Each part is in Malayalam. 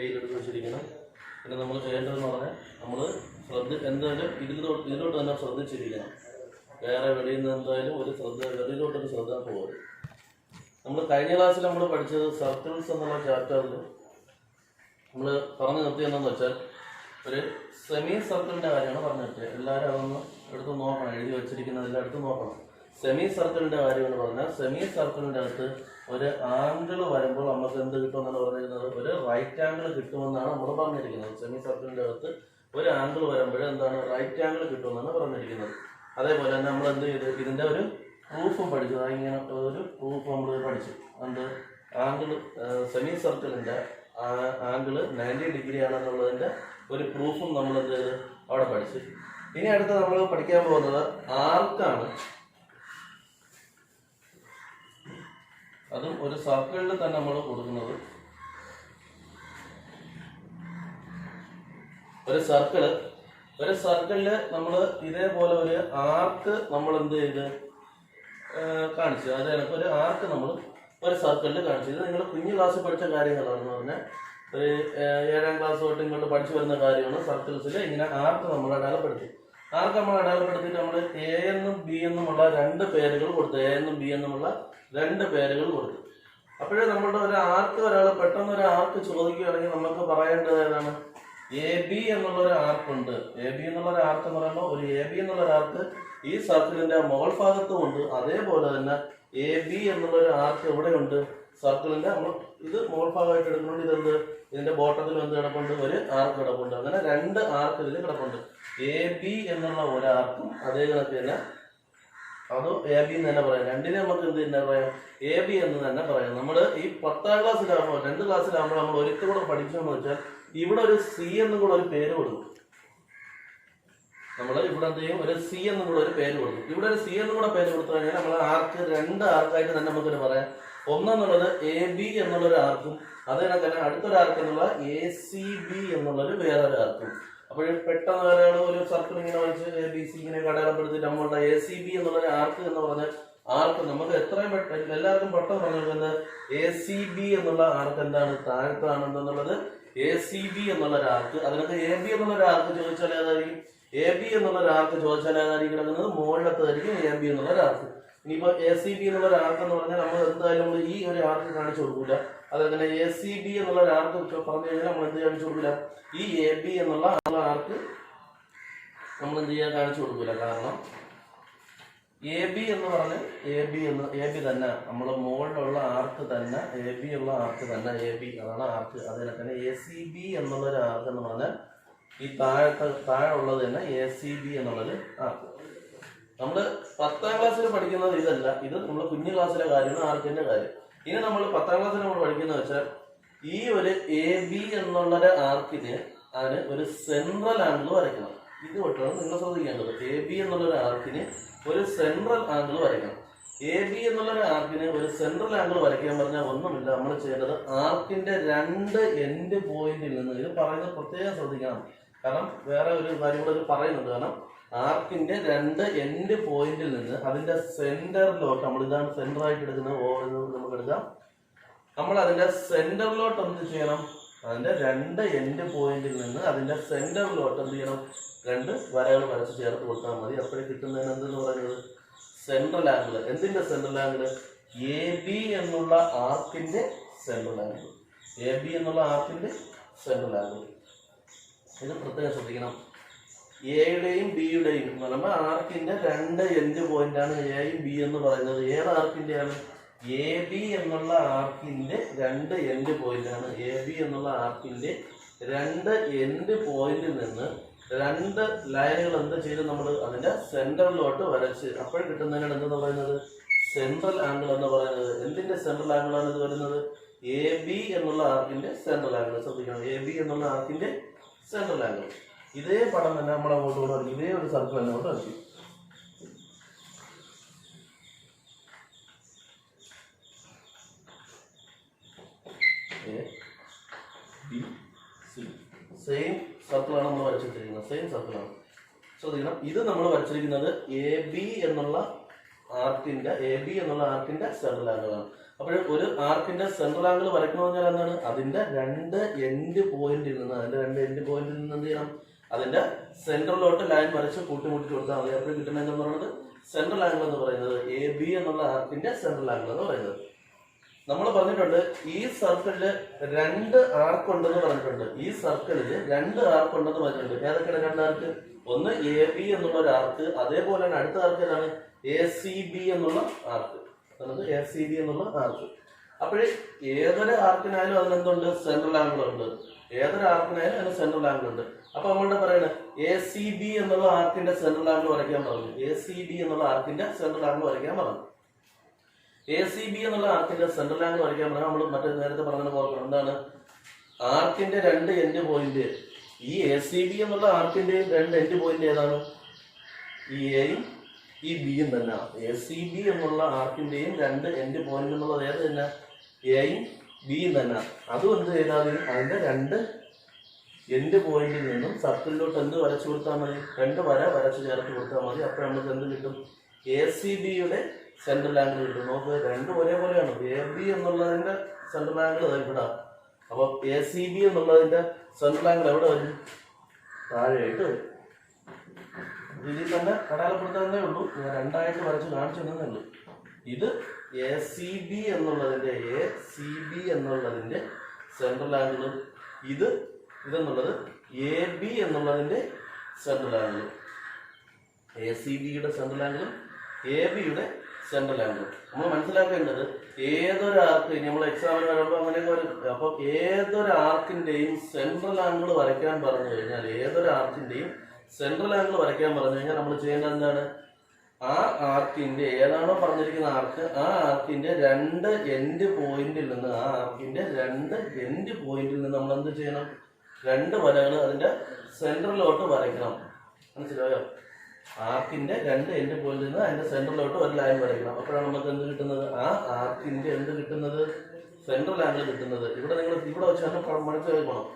കയ്യിലെടുത്ത് വെച്ചിരിക്കണം. പിന്നെ നമ്മൾ ചെയ്യേണ്ടതെന്ന് പറഞ്ഞാൽ നമ്മൾ എന്തായാലും ഇതിലോട്ട് തന്നെ ശ്രദ്ധിച്ചിരിക്കണം. വേറെ വെളിയിൽ നിന്ന് എന്തായാലും വെളിയിലോട്ടൊരു ശ്രദ്ധ പോകരുത്. നമ്മൾ കഴിഞ്ഞ ക്ലാസ്സിൽ നമ്മൾ പഠിച്ചത് സർക്കിൾസ് എന്നുള്ള ചാപ്റ്ററിൽ നമ്മൾ പറഞ്ഞു നിർത്തിയെന്നു വെച്ചാൽ ഒരു സെമി സർക്കിളിൻ്റെ കാര്യമാണ് പറഞ്ഞു നിർത്തിയത്. എല്ലാവരും അതൊന്ന് എടുത്ത് നോക്കണം, എഴുതി വെച്ചിരിക്കുന്നതെല്ലാം എടുത്ത് നോക്കണം. സെമി സർക്കിളിൻ്റെ കാര്യമെന്ന് പറഞ്ഞാൽ സെമി സർക്കിളിൻ്റെ അകത്ത് ഒരു ആംഗിൾ വരുമ്പോൾ നമുക്ക് എന്ത് കിട്ടുമെന്നാണ് പറഞ്ഞിരിക്കുന്നത്? ഒരു റൈറ്റ് ആംഗിൾ കിട്ടുമെന്നാണ് നമ്മൾ പറഞ്ഞിരിക്കുന്നത്. സെമി സർക്കിളിൻ്റെ അകത്ത് ഒരു ആംഗിൾ വരുമ്പോൾ എന്താണ്? റൈറ്റ് ആംഗിൾ കിട്ടുമെന്നാണ് പറഞ്ഞിരിക്കുന്നത്. അതേപോലെ തന്നെ നമ്മൾ എന്ത് ചെയ്ത് ഇതിൻ്റെ ഒരു പ്രൂഫും പഠിച്ചു. ഇങ്ങനെ ഒരു പ്രൂഫ് നമ്മൾ പഠിച്ചു. എന്ത് ആംഗിൾ സെമി സർക്കിളിൻ്റെ ആംഗിൾ 90 ഡിഗ്രി ആണെന്നുള്ളതിൻ്റെ ഒരു പ്രൂഫും നമ്മൾ എന്ത് ചെയ്ത് അവിടെ പഠിച്ചു. ഇനി അടുത്ത് നമ്മൾ പഠിക്കാൻ പോകുന്നത് ആർക്കാണ്. അതും ഒരു സർക്കിളിൽ തന്നെ നമ്മൾ കൊടുക്കുന്നത്. ഒരു സർക്കിളില് നമ്മൾ ഇതേപോലെ ഒരു ആർക്ക് നമ്മൾ എന്ത് ചെയ്ത് കാണിച്ചു. അത് കണക്ക് ഒരു ആർക്ക് നമ്മൾ ഒരു സർക്കിളിൽ കാണിച്ചു. ഇത് നിങ്ങൾ കുഞ്ഞു ക്ലാസ്സിൽ പഠിച്ച കാര്യങ്ങളാണെന്ന് പറഞ്ഞാൽ ഒരു 7ാം ക്ലാസ് തൊട്ട് ഇങ്ങോട്ട് പഠിച്ചു വരുന്ന കാര്യമാണ്. സർക്കിൾസിൽ ഇങ്ങനെ ആർക്ക് നമ്മൾ അടയാളപ്പെടുത്തി. ആർക്ക് നമ്മൾ അടയാളപ്പെടുത്തിയിട്ട് നമ്മൾ എ എന്നും ബി എന്നുമുള്ള 2 പേരുകൾ കൊടുത്തു. എ എന്നും ബി എന്നുമുള്ള 2 പേരുകൾ കൊടുത്തു. അപ്പോഴേ നമ്മളുടെ ഒരു ആർക്ക് പെട്ടെന്ന് ഒരു ആർക്ക് ചോദിക്കുകയാണെങ്കിൽ നമുക്ക് പറയേണ്ടത് ഏതാണ്? എ ബി എന്നുള്ളൊരു ആർക്കുണ്ട്. എ ബി എന്നുള്ളൊരു ആർക്ക് എന്ന് പറയുമ്പോൾ ഒരു എ ബി എന്നുള്ളൊരു ആർക്ക് ഈ സർക്കിളിന്റെ മുകൾ ഭാഗത്തും ഉണ്ട്. അതേപോലെ തന്നെ എ ബി എന്നുള്ളൊരു ആർക്ക് എവിടെയുണ്ട്? സർക്കിളിന്റെ നമ്മൾ ഇത് മുകൾ ഭാഗമായിട്ട് എടുക്കുന്നുണ്ട്. ഇതെന്ത് ഇതിന്റെ ബോട്ടത്തിൽ എന്ത് കിടപ്പുണ്ട്? ഒരു ആർക്ക് കിടപ്പുണ്ട്. അങ്ങനെ 2 ആർക്ക് ഇതിൽ കിടപ്പുണ്ട്. എ ബി എന്നുള്ള ഒരു ആർക്കും അതേ കണക്ക് തന്നെ അത് എ ബി എന്ന് തന്നെ പറയാം. രണ്ടിനെ നമുക്ക് എന്ത് തന്നെ പറയാം? എ ബി എന്ന് തന്നെ പറയാം. നമ്മൾ ഈ 10ാം ക്ലാസ്സിലാകുമ്പോൾ 2 ക്ലാസ്സിലാകുമ്പോൾ നമ്മൾ ഒരിക്കൽ കൂടെ പഠിച്ചതെന്ന് വെച്ചാൽ ഇവിടെ ഒരു സി എന്നും കൂടെ ഒരു പേര് കൊടുക്കും. നമ്മൾ ഇവിടെ എന്ത് ചെയ്യും? ഒരു സി എന്നും കൂടെ ഒരു പേര് കൊടുക്കും. ഇവിടെ ഒരു സി എന്നും കൂടെ പേര് കൊടുത്തു കഴിഞ്ഞാൽ നമ്മൾ ആർക്ക് 2 ആർക്കായിട്ട് തന്നെ നമുക്കൊരു പറയാം. ഒന്നെന്നുള്ളത് എ ബി എന്നുള്ളൊരു ആർക്കും അതേ തന്നെ അടുത്തൊരു ആർക്ക് എന്നുള്ള എ സി ബി എന്നുള്ളൊരു വേറൊരു ആർക്കും. അപ്പോൾ പെട്ടെന്ന് വേറെ ഒരു സർക്കിൾ ഇങ്ങനെ വരച്ച് എ ബി സി ഇങ്ങനെ അടയാളപ്പെടുത്തിയിട്ട് നമ്മളുടെ എ സി ബി എന്നുള്ളൊരു ആർക്ക് എന്ന് പറഞ്ഞാൽ ആർക്ക് നമുക്ക് എത്രയും എല്ലാവർക്കും പെട്ടെന്ന് പറഞ്ഞിരിക്കുന്നത് എ സി ബി എന്നുള്ള ആർക്ക് എന്താണ്? താഴത്താണെന്നുള്ളത് എ സി ബി എന്നുള്ളൊരു ആർക്ക്. അതിനകത്ത് എ ബി എന്നുള്ളൊരു ആർക്ക് ചോദിച്ചാൽ ഏതായിരിക്കും? എ ബി എന്നുള്ളൊരു ആർക്ക് ചോദിച്ചാൽ ഏതായിരിക്കും കിടക്കുന്നത്? മുകളിലത്തായിരിക്കും എ ബി എന്നുള്ളൊരു ആർക്ക്. ഇനിയിപ്പോ എ സി ബി എന്നുള്ളൊരു ആർക്ക് എന്ന് പറഞ്ഞാൽ നമ്മൾ എന്തായാലും നമ്മൾ ഈ ഒരു ആർക്ക് കാണിച്ചു കൊടുക്കൂല. അതങ്ങനെ എ സി ബി എന്നുള്ള ആർക്ക് പറഞ്ഞു കഴിഞ്ഞാൽ നമ്മൾ എന്ത് കാണിച്ചു കൊടുക്കില്ല? ഈ എ ബി എന്നുള്ള ആർക്ക് നമ്മൾ എന്ത് ചെയ്യാൻ കാണിച്ചു കൊടുക്കില്ല. കാരണം എ ബി എന്ന് പറഞ്ഞ് എ ബി തന്നെ നമ്മുടെ മുകളിലുള്ള ആർക്ക് തന്നെ എ ബി ഉള്ള ആർക്ക് തന്നെ എ ബി അതാണ് ആർക്ക്. അതിനെ തന്നെ എ സി ബി എന്നുള്ളൊരു ആർക്ക് എന്ന് പറഞ്ഞാൽ ഈ താഴെ ഉള്ളത് തന്നെ എ സി ബി എന്നുള്ളൊരു ആർക്ക്. നമ്മൾ 10ാം ക്ലാസ്സിൽ പഠിക്കുന്നത് ഇതല്ല. ഇത് നമ്മൾ കുഞ്ഞു ക്ലാസ്സിലെ കാര്യമാണ്, ആർക്കിന്റെ കാര്യം. ഇനി നമ്മൾ 10ാം ക്ലാസ്സിൽ നമ്മൾ പഠിക്കുന്നത് വെച്ചാൽ ഈ ഒരു എ ബി എന്നുള്ളൊരു ആർക്കിന് അതിന് ഒരു സെൻട്രൽ ആംഗിൾ വരയ്ക്കണം. ഇത് തൊട്ടാണ് നിങ്ങൾ ശ്രദ്ധിക്കേണ്ടത്. എ ബി എന്നുള്ളൊരു ആർക്കിന് ഒരു സെൻട്രൽ ആംഗിൾ വരയ്ക്കണം. എ ബി എന്നുള്ളൊരു ആർക്കിന് ഒരു സെൻട്രൽ ആംഗിൾ വരയ്ക്കാൻ പറഞ്ഞാൽ ഒന്നുമില്ല. നമ്മൾ ചെയ്യേണ്ടത് ആർക്കിന്റെ 2 എൻഡ് പോയിന്റിൽ നിന്ന്, ഇത് പറയുന്നത് പ്രത്യേകം ശ്രദ്ധിക്കണം. കാരണം വേറെ ഒരു കാര്യം കൂടെ പറയുന്നുണ്ട്. കാരണം ആർക്കിന്റെ 2 എൻഡ് പോയിന്റിൽ നിന്ന് അതിന്റെ സെന്ററിലോട്ട്, നമ്മൾ ഇതാണ് സെന്റർ ആയിട്ട് എടുക്കുന്നത്, ഓ എന്ന് നമുക്ക് എടുക്കാം. നമ്മൾ അതിന്റെ സെന്ററിലോട്ട് എന്ത് ചെയ്യണം? അതിന്റെ 2 എൻഡ് പോയിന്റിൽ നിന്ന് അതിന്റെ സെന്ററിലോട്ട് എന്ത് ചെയ്യണം? 2 വരകൾ വരച്ച് ചേർത്ത് കൊടുത്താൽ മതി. അപ്പോഴേ കിട്ടുന്നതിന് എന്തെന്ന് പറയുന്നത്? Central angle. എന്തിന്റെ സെൻട്രൽ ആംഗിൾ? എ ബി എന്നുള്ള ആർക്കിന്റെ സെൻട്രൽ ആംഗിൾ. എ ബി എന്നുള്ള ആർക്കിന്റെ സെൻട്രൽ ആംഗിൾ. ഇത് പ്രത്യേകം ശ്രദ്ധിക്കണം. എയുടെയും ബിയുടെയും എന്ന് പറയുമ്പോൾ ആർക്കിന്റെ 2 എൻഡ് പോയിന്റ് ആണ് എയും ബി എന്ന് പറയുന്നത്. ഏത് ആർക്കിന്റെയാണ്? എ ബി എന്നുള്ള ആർക്കിന്റെ 2 എൻഡ് പോയിന്റ് ആണ്. എ ബി എന്നുള്ള ആർക്കിന്റെ 2 എൻഡ് പോയിന്റിൽ നിന്ന് 2 ലൈനുകൾ എന്ത് ചെയ്ത് നമ്മൾ അതിന്റെ സെന്ററിലോട്ട് വരച്ച് അപ്പോൾ കിട്ടുന്നതിനാണ് എന്തെന്ന് പറയുന്നത്? സെൻട്രൽ ആംഗിൾ എന്ന് പറയുന്നത്. എന്തിന്റെ സെൻട്രൽ ആംഗിൾ ആണ് ഇത് വരുന്നത്? എ ബി എന്നുള്ള ആർക്കിന്റെ സെൻട്രൽ ആംഗിൾ. ശ്രദ്ധിക്കണം, എ ബി എന്നുള്ള ആർക്കിന്റെ സെൻട്രൽ ആംഗിൾ. ഇതേ പടം തന്നെ നമ്മൾ അങ്ങോട്ട് കൊണ്ട് ഇതേ ഒരു സർക്കിൾ തന്നെ കൊണ്ട് വരയ്ക്കും. സെയിം സർക്കിളാണ് നമ്മൾ വരച്ചിരിക്കുന്നത്. സെയിം സർക്കിളാണ്. ശ്രദ്ധിക്കണം, ഇത് നമ്മൾ വരച്ചിരിക്കുന്നത് എ ബി എന്നുള്ള ആർക്കിന്റെ സെൻട്രൽ ആംഗിളാണ്. അപ്പോൾ ഒരു ആർക്കിന്റെ സെൻട്രൽ ആംഗിൾ വരയ്ക്കണമെന്ന് പറഞ്ഞാൽ എന്താണ്, അതിന്റെ രണ്ട് എൻഡ് പോയിന്റിൽ നിന്ന് എന്ത് ചെയ്യണം, അതിന്റെ സെൻട്രലിലോട്ട് ലൈൻ വരച്ച് കൂട്ടിമുട്ടി കൊടുത്താൽ മതി. അപ്പോൾ കിട്ടുന്നതെന്ന് പറയുന്നത് സെൻട്രൽ ആംഗിൾ എന്ന് പറയുന്നത് AB എന്നുള്ള ആർക്കിന്റെ സെൻട്രൽ ആംഗിൾ എന്ന് പറയുന്നത്. നമ്മൾ പറഞ്ഞിട്ടുണ്ട് ഈ സർക്കിളില് രണ്ട് ആർക്ക് ഉണ്ടെന്ന് പറഞ്ഞിട്ടുണ്ട്. ഈ സർക്കിളില് രണ്ട് ആർക്ക് ഉണ്ടെന്ന് പറഞ്ഞിട്ടുണ്ട്. ഏതൊക്കെയാണ് രണ്ട് ആർക്ക്? ഒന്ന് AB എന്നുള്ള ഒരു ആർക്ക്, അതേപോലെ തന്നെ അടുത്ത ആർക്ക് ഏതാണ്, ACB എന്നുള്ള ആർക്ക്. ACB എന്നുള്ള ആർക്ക്. അപ്പോഴേ ഏതൊരു ആർക്കിനായാലും അതിനെന്തുണ്ട്, സെൻട്രൽ ആംഗിൾ ഉണ്ട്. ഏതൊരു ആർക്കിനായാലും അതിന് സെൻട്രൽ ആംഗിൾ ഉണ്ട്. അപ്പൊ നമ്മളുടെ പറയുന്നത് ACB എന്നുള്ള ആർക്കിന്റെ സെൻട്രൽ ആംഗിൾ വരയ്ക്കാൻ പറഞ്ഞു. ACB എന്നുള്ള ആർക്കിന്റെ സെൻട്രൽ ആംഗിൾ വരയ്ക്കാൻ പറഞ്ഞു. ACB എന്നുള്ള ആർക്കിന്റെ സെൻട്രൽ ആംഗിൾ വരയ്ക്കാൻ പറഞ്ഞാൽ നമ്മൾ മറ്റേ നേരത്തെ പറഞ്ഞ ഓർക്കണം, എന്താണ്, ആർക്കിന്റെ രണ്ട് എൻഡ് പോയിന്റ്. ഈ ACB എന്നുള്ള ആർക്കിന്റെയും രണ്ട് എൻഡ് പോയിന്റ് ഏതാണ്, ഈ എയും ഈ ബിയും തന്നെ. ACB എന്നുള്ള ആർക്കിന്റെയും രണ്ട് എൻഡ് പോയിന്റ് എന്നുള്ളത് ഏത് തന്നെ, എയും ബിയും തന്നെ. അതും എന്ത് ചെയ്താൽ അതിന്റെ രണ്ട് എൻഡ് പോയിന്റിൽ നിന്നും സർക്കിളിലോട്ട് എന്ത് വരച്ചു കൊടുത്താൽ മതി, രണ്ട് വര വരച്ച് ചേർത്ത് കൊടുത്താൽ മതി. അപ്പോൾ നമുക്ക് എന്ത് കിട്ടും, ACBയുടെ സെൻട്രൽ ആംഗിൾ കിട്ടും. നോക്ക്, രണ്ടും ഒരേപോലെയാണ്. AB എന്നുള്ളതിന്റെ സെൻട്രൽ ആംഗിൾ ഇവിടെ. അപ്പൊ ACB എന്നുള്ളതിന്റെ സെൻട്രൽ ആംഗിൾ എവിടെ വരും, താഴെയായിട്ട് വരും. ഇതിൽ തന്നെ അടയാളപ്പെടുത്താനേ ഉള്ളൂ, ഞാൻ രണ്ടായിട്ട് വരച്ച് കാണിച്ചു തന്നേ ഉള്ളൂ. ഇത് ACB എന്നുള്ളതിന്റെ സെൻട്രൽ ആംഗിളും ഇതെന്നുള്ളത് AB എന്നുള്ളതിന്റെ സെൻട്രൽ ആംഗിളും. ACBയുടെ സെൻട്രൽ ആംഗിളും ABയുടെ സെൻട്രൽ ആംഗിളും. നമ്മൾ മനസ്സിലാക്കേണ്ടത് ഏതൊരു ആർക്ക്, നമ്മൾ എക്സാമിന് വരുമ്പോൾ അങ്ങനെയൊക്കെ വരും. അപ്പൊ ഏതൊരു ആർക്കിന്റെയും സെൻട്രൽ ആംഗിൾ വരയ്ക്കാൻ പറഞ്ഞു കഴിഞ്ഞാൽ നമ്മൾ ചെയ്യേണ്ടത് എന്താണ്, ആ ആർക്കിന്റെ ഏതാണോ പറഞ്ഞിരിക്കുന്ന ആർക്ക്, ആ ആർക്കിന്റെ രണ്ട് എൻഡ് പോയിന്റിൽ നിന്ന് നമ്മൾ എന്ത് ചെയ്യണം, രണ്ട് വരകൾ അതിന്റെ സെൻട്രലിലോട്ട് വരയ്ക്കണം. മനസ്സിലായോ? ആർക്കിന്റെ രണ്ട് എൻഡ് പോയിന്റിൽ നിന്ന് അതിന്റെ സെൻട്രലിലോട്ട് ഒരു ലൈൻ വരയ്ക്കണം. അപ്പോഴാണ് നമുക്ക് എന്ത് കിട്ടുന്നത്, ആ ആർക്കിന്റെ എന്ത് കിട്ടുന്നത്, സെൻട്രൽ ആംഗിൾ കിട്ടുന്നത്. ഇവിടെ നിങ്ങൾ ഇവിടെ വെച്ചാണ് മനസ്സിലാക്കണം.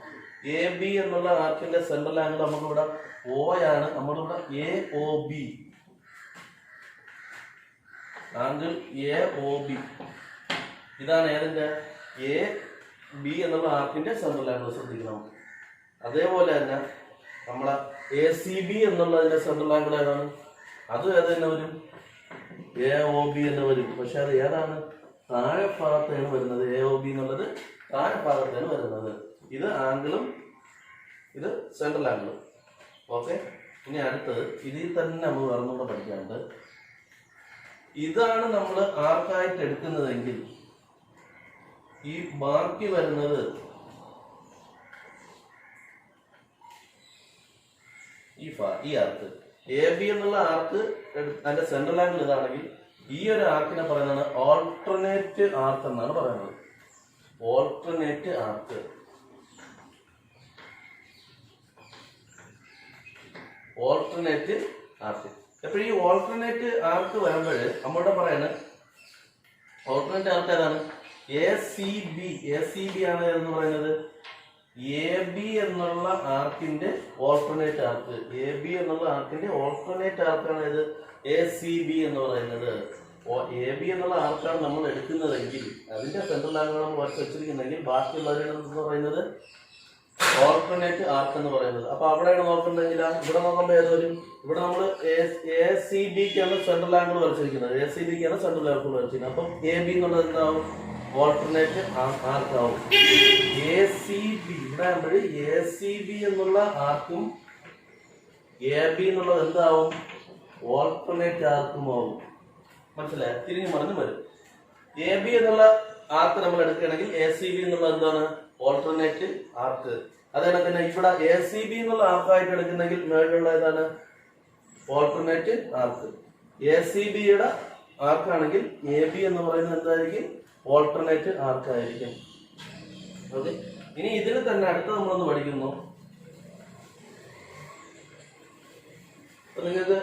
AB എന്നുള്ള ആർക്കിന്റെ സെൻട്രൽ ആംഗിൾ നമുക്കിവിടെ O ആണ്. നമ്മളിവിടെ AOB ആംഗിൾ AOB ഇതാണ് ഏതിന്റെ, AB എന്നുള്ള ആർക്കിന്റെ സെൻട്രൽ ആംഗിൾ. ശ്രദ്ധിക്കണം. അതേപോലെ തന്നെ നമ്മളെ ACB എന്നുള്ളതിന്റെ സെൻട്രൽ ആംഗിൾ ഏതാണ്, അത് ഏത് തന്നെ വരും, AOB എന്ന് വരും. പക്ഷെ അത് ഏതാണ്, താഴെ ഭാഗത്താണ് വരുന്നത്. AOB എന്നുള്ളത് താഴെ ഭാഗത്താണ് വരുന്നത്. ഇത് ആംഗിളും ഇത് സെൻട്രൽ ആംഗിളും. ഓക്കെ, ഇനി അടുത്തത് ഇതിൽ തന്നെ നമ്മൾ പറഞ്ഞുകൂടെ പഠിക്കാനുണ്ട്. ഇതാണ് നമ്മൾ ആർക്കായിട്ട് എടുക്കുന്നതെങ്കിൽ ഈ ബാക്കി വരുന്നത് ഈ ആർക്ക് AB എന്നുള്ള ആർക്ക് അതിന്റെ സെൻട്രൽ ആംഗിൾ ഇതാണെങ്കിൽ ഈ ഒരു ആർക്കിനെ പറയുന്നതാണ് ഓൾട്ടർനേറ്റ് ആർക്ക് എന്നാണ് പറയുന്നത്. ഓൾട്ടർനേറ്റ് ആർക്ക്. അപ്പൊ ഈ ഓൾട്ടർനേറ്റ് ആർക്ക് വരുമ്പോൾ നമ്മളുടെ പറയുന്നത് ഓൾട്ടർനേറ്റ് ആർക്ക് ഏതാണ്, ACB ആണ് എന്ന് പറയുന്നത്. AB എന്നുള്ള ആർക്കിന്റെ ഓൾട്ടർനേറ്റ് ആർക്ക്, AB എന്നുള്ള ആർക്കിന്റെ ഓൾട്ടർനേറ്റ് ആർക്കാണ് ഇത് ACB എന്ന് പറയുന്നത്. AB എന്നുള്ള ആർക്കാണ് നമ്മൾ എടുക്കുന്നതെങ്കിൽ അതിന്റെ സെൻട്രൽ ആംഗിൾ നമ്മൾ വരച്ച് വെച്ചിരിക്കുന്നെങ്കിൽ ബാക്കിയുള്ളവരെന്ന് പറയുന്നത് ഓൾട്ടർനേറ്റ് ആർക്ക് എന്ന് പറയുന്നത്. അപ്പൊ അവിടെയാണ് നോക്കേണ്ടതെങ്കിൽ ഇവിടെ നോക്കുമ്പോൾ ഏത് വരും, ഇവിടെ നമ്മൾ ACBക്കാണ് സെൻട്രൽ ആംഗിൾ വരച്ചിരിക്കുന്നത്. ACBക്കാണ് സെൻട്രൽ ആംഗിൾ വരച്ചിരിക്കുന്നത്. അപ്പം AB എന്നുള്ളത് എന്താവും, ഓൾട്ടർനേറ്റ് ആർക്കാവും. ACB ഇവിടെ ACB എന്നുള്ള ആർക്കും AB എന്നുള്ളത് എന്താവും, ഓൾട്ടർനേറ്റ് ആർക്കും ആവും. മനസ്സിലായ, തിരിഞ്ഞു മറിഞ്ഞു വരും. AB എന്നുള്ള ആർക്ക് നമ്മൾ എടുക്കുകയാണെങ്കിൽ ACB എന്നുള്ള എന്താണ്, ഓൾട്ടർനേറ്റ് ആർക്ക്. അതേപോലെ തന്നെ ഇവിടെ ACB എന്നുള്ള ആർക്കായിട്ട് എടുക്കുന്നെങ്കിൽ മേളിലുള്ള ഏതാണ്, ഓൾട്ടർനേറ്റ് ആർക്ക്. ACBയുടെ ആർക്കാണെങ്കിൽ AB എന്ന് പറയുന്നത് എന്തായിരിക്കും, ഓൾട്ടർനേറ്റ് ആർക്കായിരിക്കും. ഓക്കെ, ഇനി ഇതിൽ തന്നെ അടുത്ത നമ്മളൊന്ന് പഠിക്കുന്നു. നിങ്ങൾക്ക്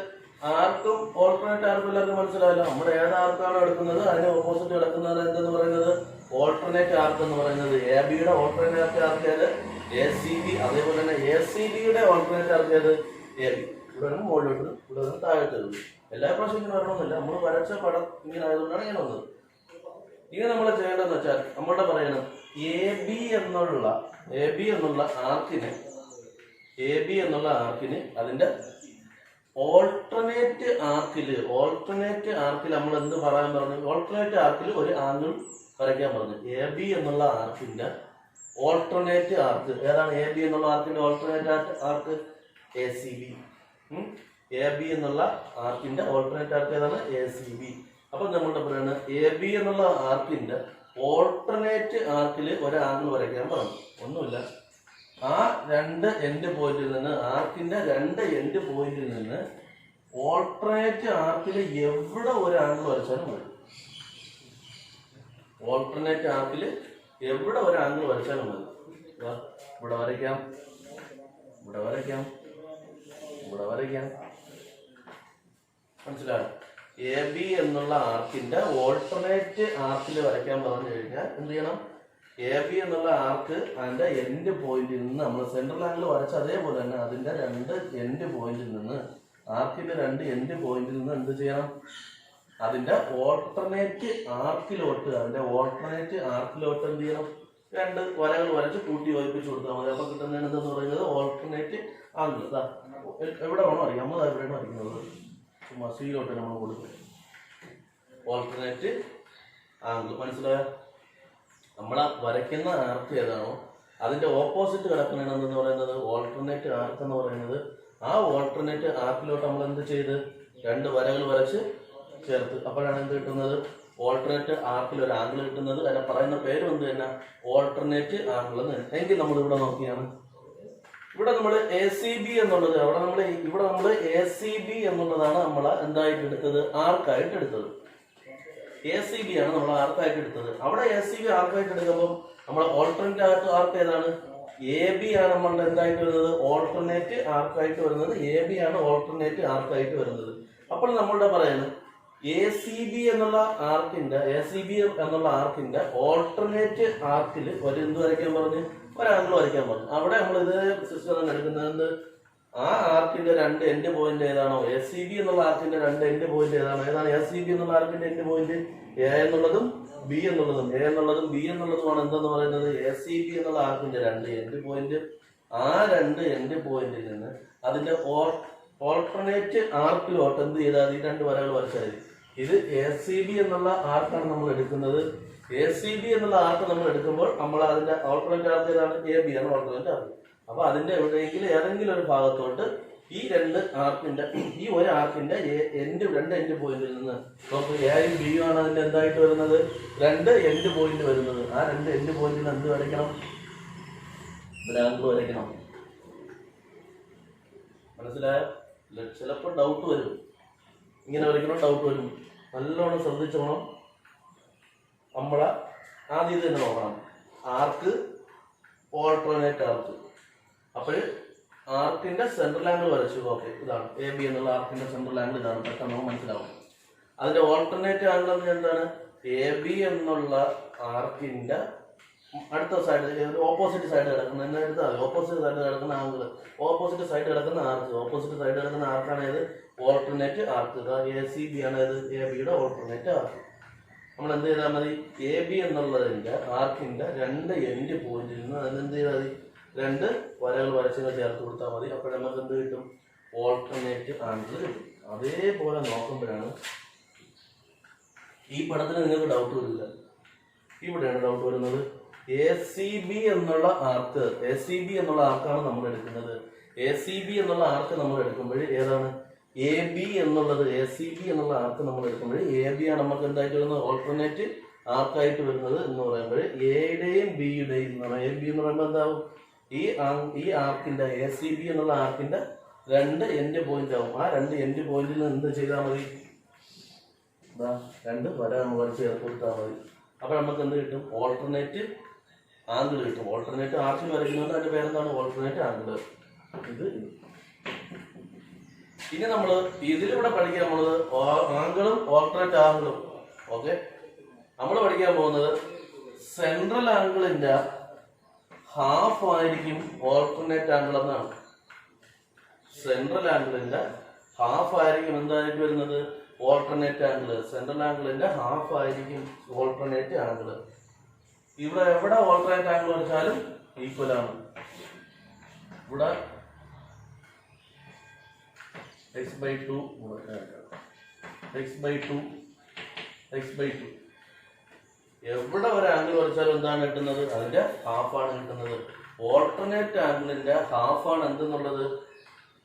ആർക്കും ഓൾട്ടർനേറ്റ് ആർക്കും എല്ലാവർക്കും മനസ്സിലായല്ലോ. നമ്മുടെ ഏത് ആർക്കാണോ എടുക്കുന്നത് അതിന് ഓപ്പോസിറ്റ് കിടക്കുന്നത് എന്തെന്ന് പറയുന്നത് ഓൾട്ടർനേറ്റ് ആർക്ക് എന്ന് പറയുന്നത്. ABയുടെ ഓൾട്ടർനേറ്റ് ആർക്ക് ഏത്, ACB. അതേപോലെ തന്നെ ACBയുടെ ഓൾട്ടർനേറ്റ് ആർക്ക് ഏത്, AB. ഇവിടെ മുകളിലോട്ട്, ഇവിടെ താഴോട്ട്. എല്ലാ പ്രാവശ്യം ഇങ്ങനെ വരണമെന്നില്ല, നമ്മൾ വരച്ച പടം ഇങ്ങനെ ആയതുകൊണ്ടാണ് ഇങ്ങനെ വന്നത്. ഇനി നമ്മൾ ചെയ്യേണ്ടതെന്ന് വെച്ചാൽ നമ്മളുടെ പറയണം എ ബി എന്നുള്ള ആർക്കിന് അതിന്റെ ഓൾട്ടർനേറ്റ് ആർക്കിൽ നമ്മൾ എന്ത് പറയാൻ പറഞ്ഞു? ഓൾട്ടർനേറ്റ് ആർക്കിൽ ഒരു ആംഗിൾ വരയ്ക്കാൻ പറഞ്ഞു. എ ബി എന്നുള്ള ആർക്കിന്റെ ഓൾട്ടർനേറ്റ് ആർക്ക് ഏതാണ്? എ ബി എന്നുള്ള ആർക്കിന്റെ alternate arc A C B. A B എന്നുള്ള ആർക്കിന്റെ ഓൾട്ടർനേറ്റ് ആർക്ക് ഏതാണ്? A C B. അപ്പൊ നമ്മളുടെ പറയുന്നത് എ ബി എന്നുള്ള ആർക്കിന്റെ ഓൾട്ടർനേറ്റ് ആർക്കിൽ ഒരു ആംഗിൾ വരയ്ക്കാൻ പറഞ്ഞു. ഒന്നുമില്ല, ആ രണ്ട് എൻഡ് പോയിന്റിൽ നിന്ന് ആർക്കിന്റെ രണ്ട് എൻഡ് പോയിന്റിൽ നിന്ന് ഓൾട്ടർനേറ്റ് ആർക്കിൽ എവിടെ ഒരു ആംഗിൾ വരച്ചാലും മതി. ഓൾട്ടർനേറ്റ് ആർക്കിൽ എവിടെ ഒരു ആംഗിൾ വരച്ചാലും മതി. ഇവിടെ വരയ്ക്കാം, ഇവിടെ വരയ്ക്കാം, ഇവിടെ വരയ്ക്കാം. മനസ്സിലായോ? എ ബി എന്നുള്ള ആർക്കിന്റെ ഓൾട്ടർനേറ്റ് ആർക്കിൽ വരയ്ക്കാൻ പറഞ്ഞു കഴിഞ്ഞാൽ എന്ത് ചെയ്യണം? എ ബി എന്നുള്ള ആർക്ക് അതിന്റെ എൻഡ് പോയിന്റിൽ നിന്ന് നമ്മൾ സെൻട്രൽ ആംഗിൾ വരച്ച അതേപോലെ തന്നെ അതിന്റെ രണ്ട് എൻഡ് പോയിന്റിൽ നിന്ന് ആർക്കിന്റെ രണ്ട് എൻഡ് പോയിന്റിൽ നിന്ന് എന്ത് ചെയ്യണം? അതിന്റെ ഓൾട്ടർനേറ്റ് ആർക്കിലോട്ട് എന്ത് ചെയ്യണം? രണ്ട് വരകൾ വരച്ച് കൂട്ടി യോജിപ്പിച്ച് കൊടുത്താൽ മതി. അപ്പൊ കിട്ടുന്നതിന് എന്തെന്ന് പറയുന്നത് ഓൾട്ടർനേറ്റ് ആംഗിൾ. എവിടെ വേണോ അറിയാം, നമ്മൾ എവിടെയാണ് വരയ്ക്കുന്നത്? ചുമ്മാ സീലോട്ട് നമ്മൾ കൊടുക്കും ഓൾട്ടർനേറ്റ് ആംഗിൾ. മനസ്സിലായോ? നമ്മളെ വരയ്ക്കുന്ന ആർക്ക് ഏതാണോ അതിന്റെ ഓപ്പോസിറ്റ് കിടക്കുന്നതെന്ന് പറയുന്നത് ഓൾട്ടർനേറ്റ് ആർക്ക് എന്ന് പറയുന്നത്. ആ ഓൾട്ടർനേറ്റ് ആർക്കിലോട്ട് നമ്മൾ എന്ത് ചെയ്ത് രണ്ട് വരകൾ വരച്ച് ചേർത്ത് അപ്പോഴാണ് എന്ത് കിട്ടുന്നത്? ഓൾട്ടർനേറ്റ് ആർക്കിൽ ഒരു ആംഗിൾ കിട്ടുന്നത്. അതിനെ പറയുന്ന പേരും എന്ത് തന്നെ? ഓൾട്ടർനേറ്റ് ആംഗിൾ എന്ന്. എങ്കിൽ നമ്മൾ ഇവിടെ നോക്കിയാണ് ഇവിടെ നമ്മൾ എ സി ബി എന്നുള്ളത് ഇവിടെ നമ്മൾ എ സി ബി എന്നുള്ളതാണ് നമ്മൾ എന്തായിട്ട് എടുത്തത്? ആർക്കായിട്ട് എടുത്തത്. എ സി ബി ആണ് നമ്മൾ ആർക്കായിട്ട് എടുത്തത്. അവിടെ എ സി ബി ആർക്കായിട്ട് എടുക്കുമ്പോൾ നമ്മൾ ഓൾട്ടർനേറ്റ് ആർക്ക് ഏതാണ്? എ ബി ആണ് നമ്മളുടെ എന്തായിട്ട് വരുന്നത്? ഓൾട്ടർനേറ്റ് ആർക്കായിട്ട് വരുന്നത്. എ ബി ആണ് ഓൾട്ടർനേറ്റ് ആർക്കായിട്ട് വരുന്നത്. അപ്പോൾ നമ്മളുടെ പറയുന്നത് എ സി ബി എന്നുള്ള ആർക്കിന്റെ ഓൾട്ടർനേറ്റ് ആർക്കിൽ ഒരു എന്ത് വരയ്ക്കാൻ പറഞ്ഞു? ഒരു ആംഗിൾ വരയ്ക്കാൻ പറഞ്ഞു. അവിടെ നമ്മൾ ഇത് സിസ്റ്റം തന്നെ എടുക്കുന്നത് ആ ആർക്കിന്റെ രണ്ട് എൻഡ് പോയിന്റ് ഏതാണോ എ സി ബി എന്നുള്ള ആർക്കിന്റെ രണ്ട് എൻഡ് പോയിന്റ് ഏതാണ് എ സി ബി എന്നുള്ള ആർക്കിന്റെ എൻഡ് പോയിന്റ്? എ എന്നുള്ളതും ബി എന്നുള്ളതും ബി എന്നുള്ളതുമാണ് എന്തെന്ന് പറയുന്നത്? എ സി ബി എന്നുള്ള ആർക്കിന്റെ രണ്ട് എൻഡ് പോയിന്റ്. ആ രണ്ട് എൻഡ് പോയിന്റിൽ നിന്ന് അതിന്റെ ഓൾട്ടർനേറ്റ് ആർക്കിലോട്ട് എന്ത് ചെയ്താൽ ഈ രണ്ട് വരകൾ വരച്ചാൽ ഇത് എ സി ബി എന്നുള്ള ആർക്കാണ് നമ്മൾ എടുക്കുന്നത്. എ സി ബി എന്നുള്ള ആർക്ക് നമ്മൾ എടുക്കുമ്പോൾ നമ്മൾ അതിന്റെ ഓൾട്ടർനേറ്റ് ആർക്ക് ഏതാണ്? എ ബി ആണ് ഓൾട്ടർനേറ്റ് ആർക്ക്. അപ്പൊ അതിന്റെ എവിടെയെങ്കിലും ഏതെങ്കിലും ഒരു ഭാഗത്തോട്ട് ഈ രണ്ട് ആർക്കിന്റെ ഒരു ആർക്കിന്റെ രണ്ട് എൻഡ് പോയിന്റിൽ നിന്ന് നമുക്ക് എയും ബിയും ആണ് അതിന്റെ എന്തായിട്ട് വരുന്നത്? രണ്ട് എൻഡ് പോയിന്റ് വരുന്നത്. ആ രണ്ട് എൻഡ് പോയിന്റിൽ എന്ത് വരയ്ക്കണം? ഒരു ആംഗിൾ വരയ്ക്കണം. മനസ്സിലായോ? ചിലപ്പോൾ ഡൗട്ട് വരും, ഇങ്ങനെ വരയ്ക്കണോ ഡൗട്ട് വരും. നല്ലോണം ശ്രദ്ധിച്ചോണം. നമ്മളെ ആദ്യം തന്നെ നോക്കണം ആർക്ക്, ഓൾട്ടർനേറ്റ് ആർക്ക്. അപ്പോൾ ആർക്കിന്റെ സെൻട്രൽ ആംഗിൾ വരച്ചു. ഓക്കെ, ഇതാണ് എ ബി എന്നുള്ള ആർക്കിന്റെ സെൻട്രൽ ആംഗിൾ ഇതാണ്. പെട്ടെന്ന് മനസ്സിലാവും. അതിന്റെ ഓൾട്ടർനേറ്റ് ആംഗിൾ എന്ന് എന്താണ്? എ ബി എന്നുള്ള ആർക്കിന്റെ അടുത്ത സൈഡ് ഓപ്പോസിറ്റ് സൈഡ് കിടക്കുന്ന ഓപ്പോസിറ്റ് സൈഡ് കിടക്കുന്ന ആംഗിൾ, ഓപ്പോസിറ്റ് സൈഡ് കിടക്കുന്ന ആർക്കാണ് ഏത്? Alternate arc. A C B ആണ് ഏത്? എ ബിയുടെ ഓൾട്ടർനേറ്റ് ആർക്ക്. നമ്മൾ എന്ത് ചെയ്താൽ മതി? എ ബി എന്നുള്ളതിന്റെ ആർക്കിന്റെ രണ്ട് എൻഡ് പോയിന്റിൽ നിന്ന് അതിനെന്ത് ചെയ്താൽ മതി? രണ്ട് വരകൾ വരച്ചുകൾ ചേർത്ത് കൊടുത്താൽ മതി. അപ്പോൾ നമുക്ക് എന്ത് കിട്ടും? ഓൾട്ടർനേറ്റ് ആംഗിൾ കിട്ടും. അതേപോലെ നോക്കുമ്പോഴാണ് ഈ പടത്തിന് നിങ്ങൾക്ക് ഡൗട്ട് വരില്ല. ഇവിടെയാണ് ഡൗട്ട് വരുന്നത്. എ സി ബി എന്നുള്ള ആർക്കാണ് നമ്മൾ എടുക്കുന്നത്. എ സി ബി എന്നുള്ള ആർക്ക് നമ്മൾ എടുക്കുമ്പോൾ ഏതാണ്? എ ബി എന്നുള്ളത് എ സി ബി എന്നുള്ള ആർക്ക് നമ്മൾ എടുക്കുമ്പോൾ എ ബി ആണ് നമുക്ക് എന്തായിട്ട് വരുന്നത്? ഓൾട്ടർനേറ്റ് ആർക്കായിട്ട് വരുന്നത് എന്ന് പറയുമ്പോൾ എയുടെയും ബിയുടെയും എ ബി എന്ന് പറയുമ്പോൾ എന്താവും? ഈ ആർക്കിന്റെ എ സി ബി എന്നുള്ള ആർക്കിന്റെ രണ്ട് എൻഡ് പോയിന്റ് ആവും. ആ രണ്ട് എൻഡ് പോയിന്റിൽ നിന്ന് എന്ത് ചെയ്താൽ മതി? രണ്ട് വര നമ്മൾ വരച്ച് ചേർത്ത് കൊടുത്താൽ മതി. അപ്പൊ നമുക്ക് എന്ത് കിട്ടും? ഓൾട്ടർനേറ്റ് ആംഗിൾ കിട്ടും. ഓൾട്ടർനേറ്റ് ആർക്കിൽ വരയ്ക്കുന്നത് അതിന്റെ പേരെന്താണ്? Alternate angle. ഇത് ഇനി നമ്മൾ ഇതിലൂടെ പഠിക്കാൻ പോകുന്നത് ആംഗിളും ഓൾട്ടർനേറ്റ് ആംഗിളും. ഓക്കെ, നമ്മൾ പഠിക്കാൻ പോകുന്നത് സെൻട്രൽ ആംഗിളിന്റെ ഹാഫ് ആയിരിക്കും ഓൾട്ടർനേറ്റ് ആംഗിൾ എന്നാണ്. സെൻട്രൽ ആംഗിളിന്റെ ഹാഫ് ആയിരിക്കും എന്തായിട്ട് വരുന്നത്? Alternate angle. സെൻട്രൽ ആംഗിളിന്റെ ഹാഫ് ആയിരിക്കും ഓൾട്ടർനേറ്റ് ആംഗിൾ. ഇവിടെ എവിടെ ഓൾട്ടർനേറ്റ് ആംഗിൾ വരച്ചാലും ഈക്വൽ ആണ്. ഇവിടെ x/2 എവിടെ ഒരു ആംഗിൾ വരച്ചാലും എന്താണ് കിട്ടുന്നത്? അതിന്റെ ഹാഫ് ആണ് കിട്ടുന്നത്. ഓൾട്ടർനേറ്റ് ആംഗിളിന്റെ ഹാഫ് ആണ് എന്തെന്നുള്ളത്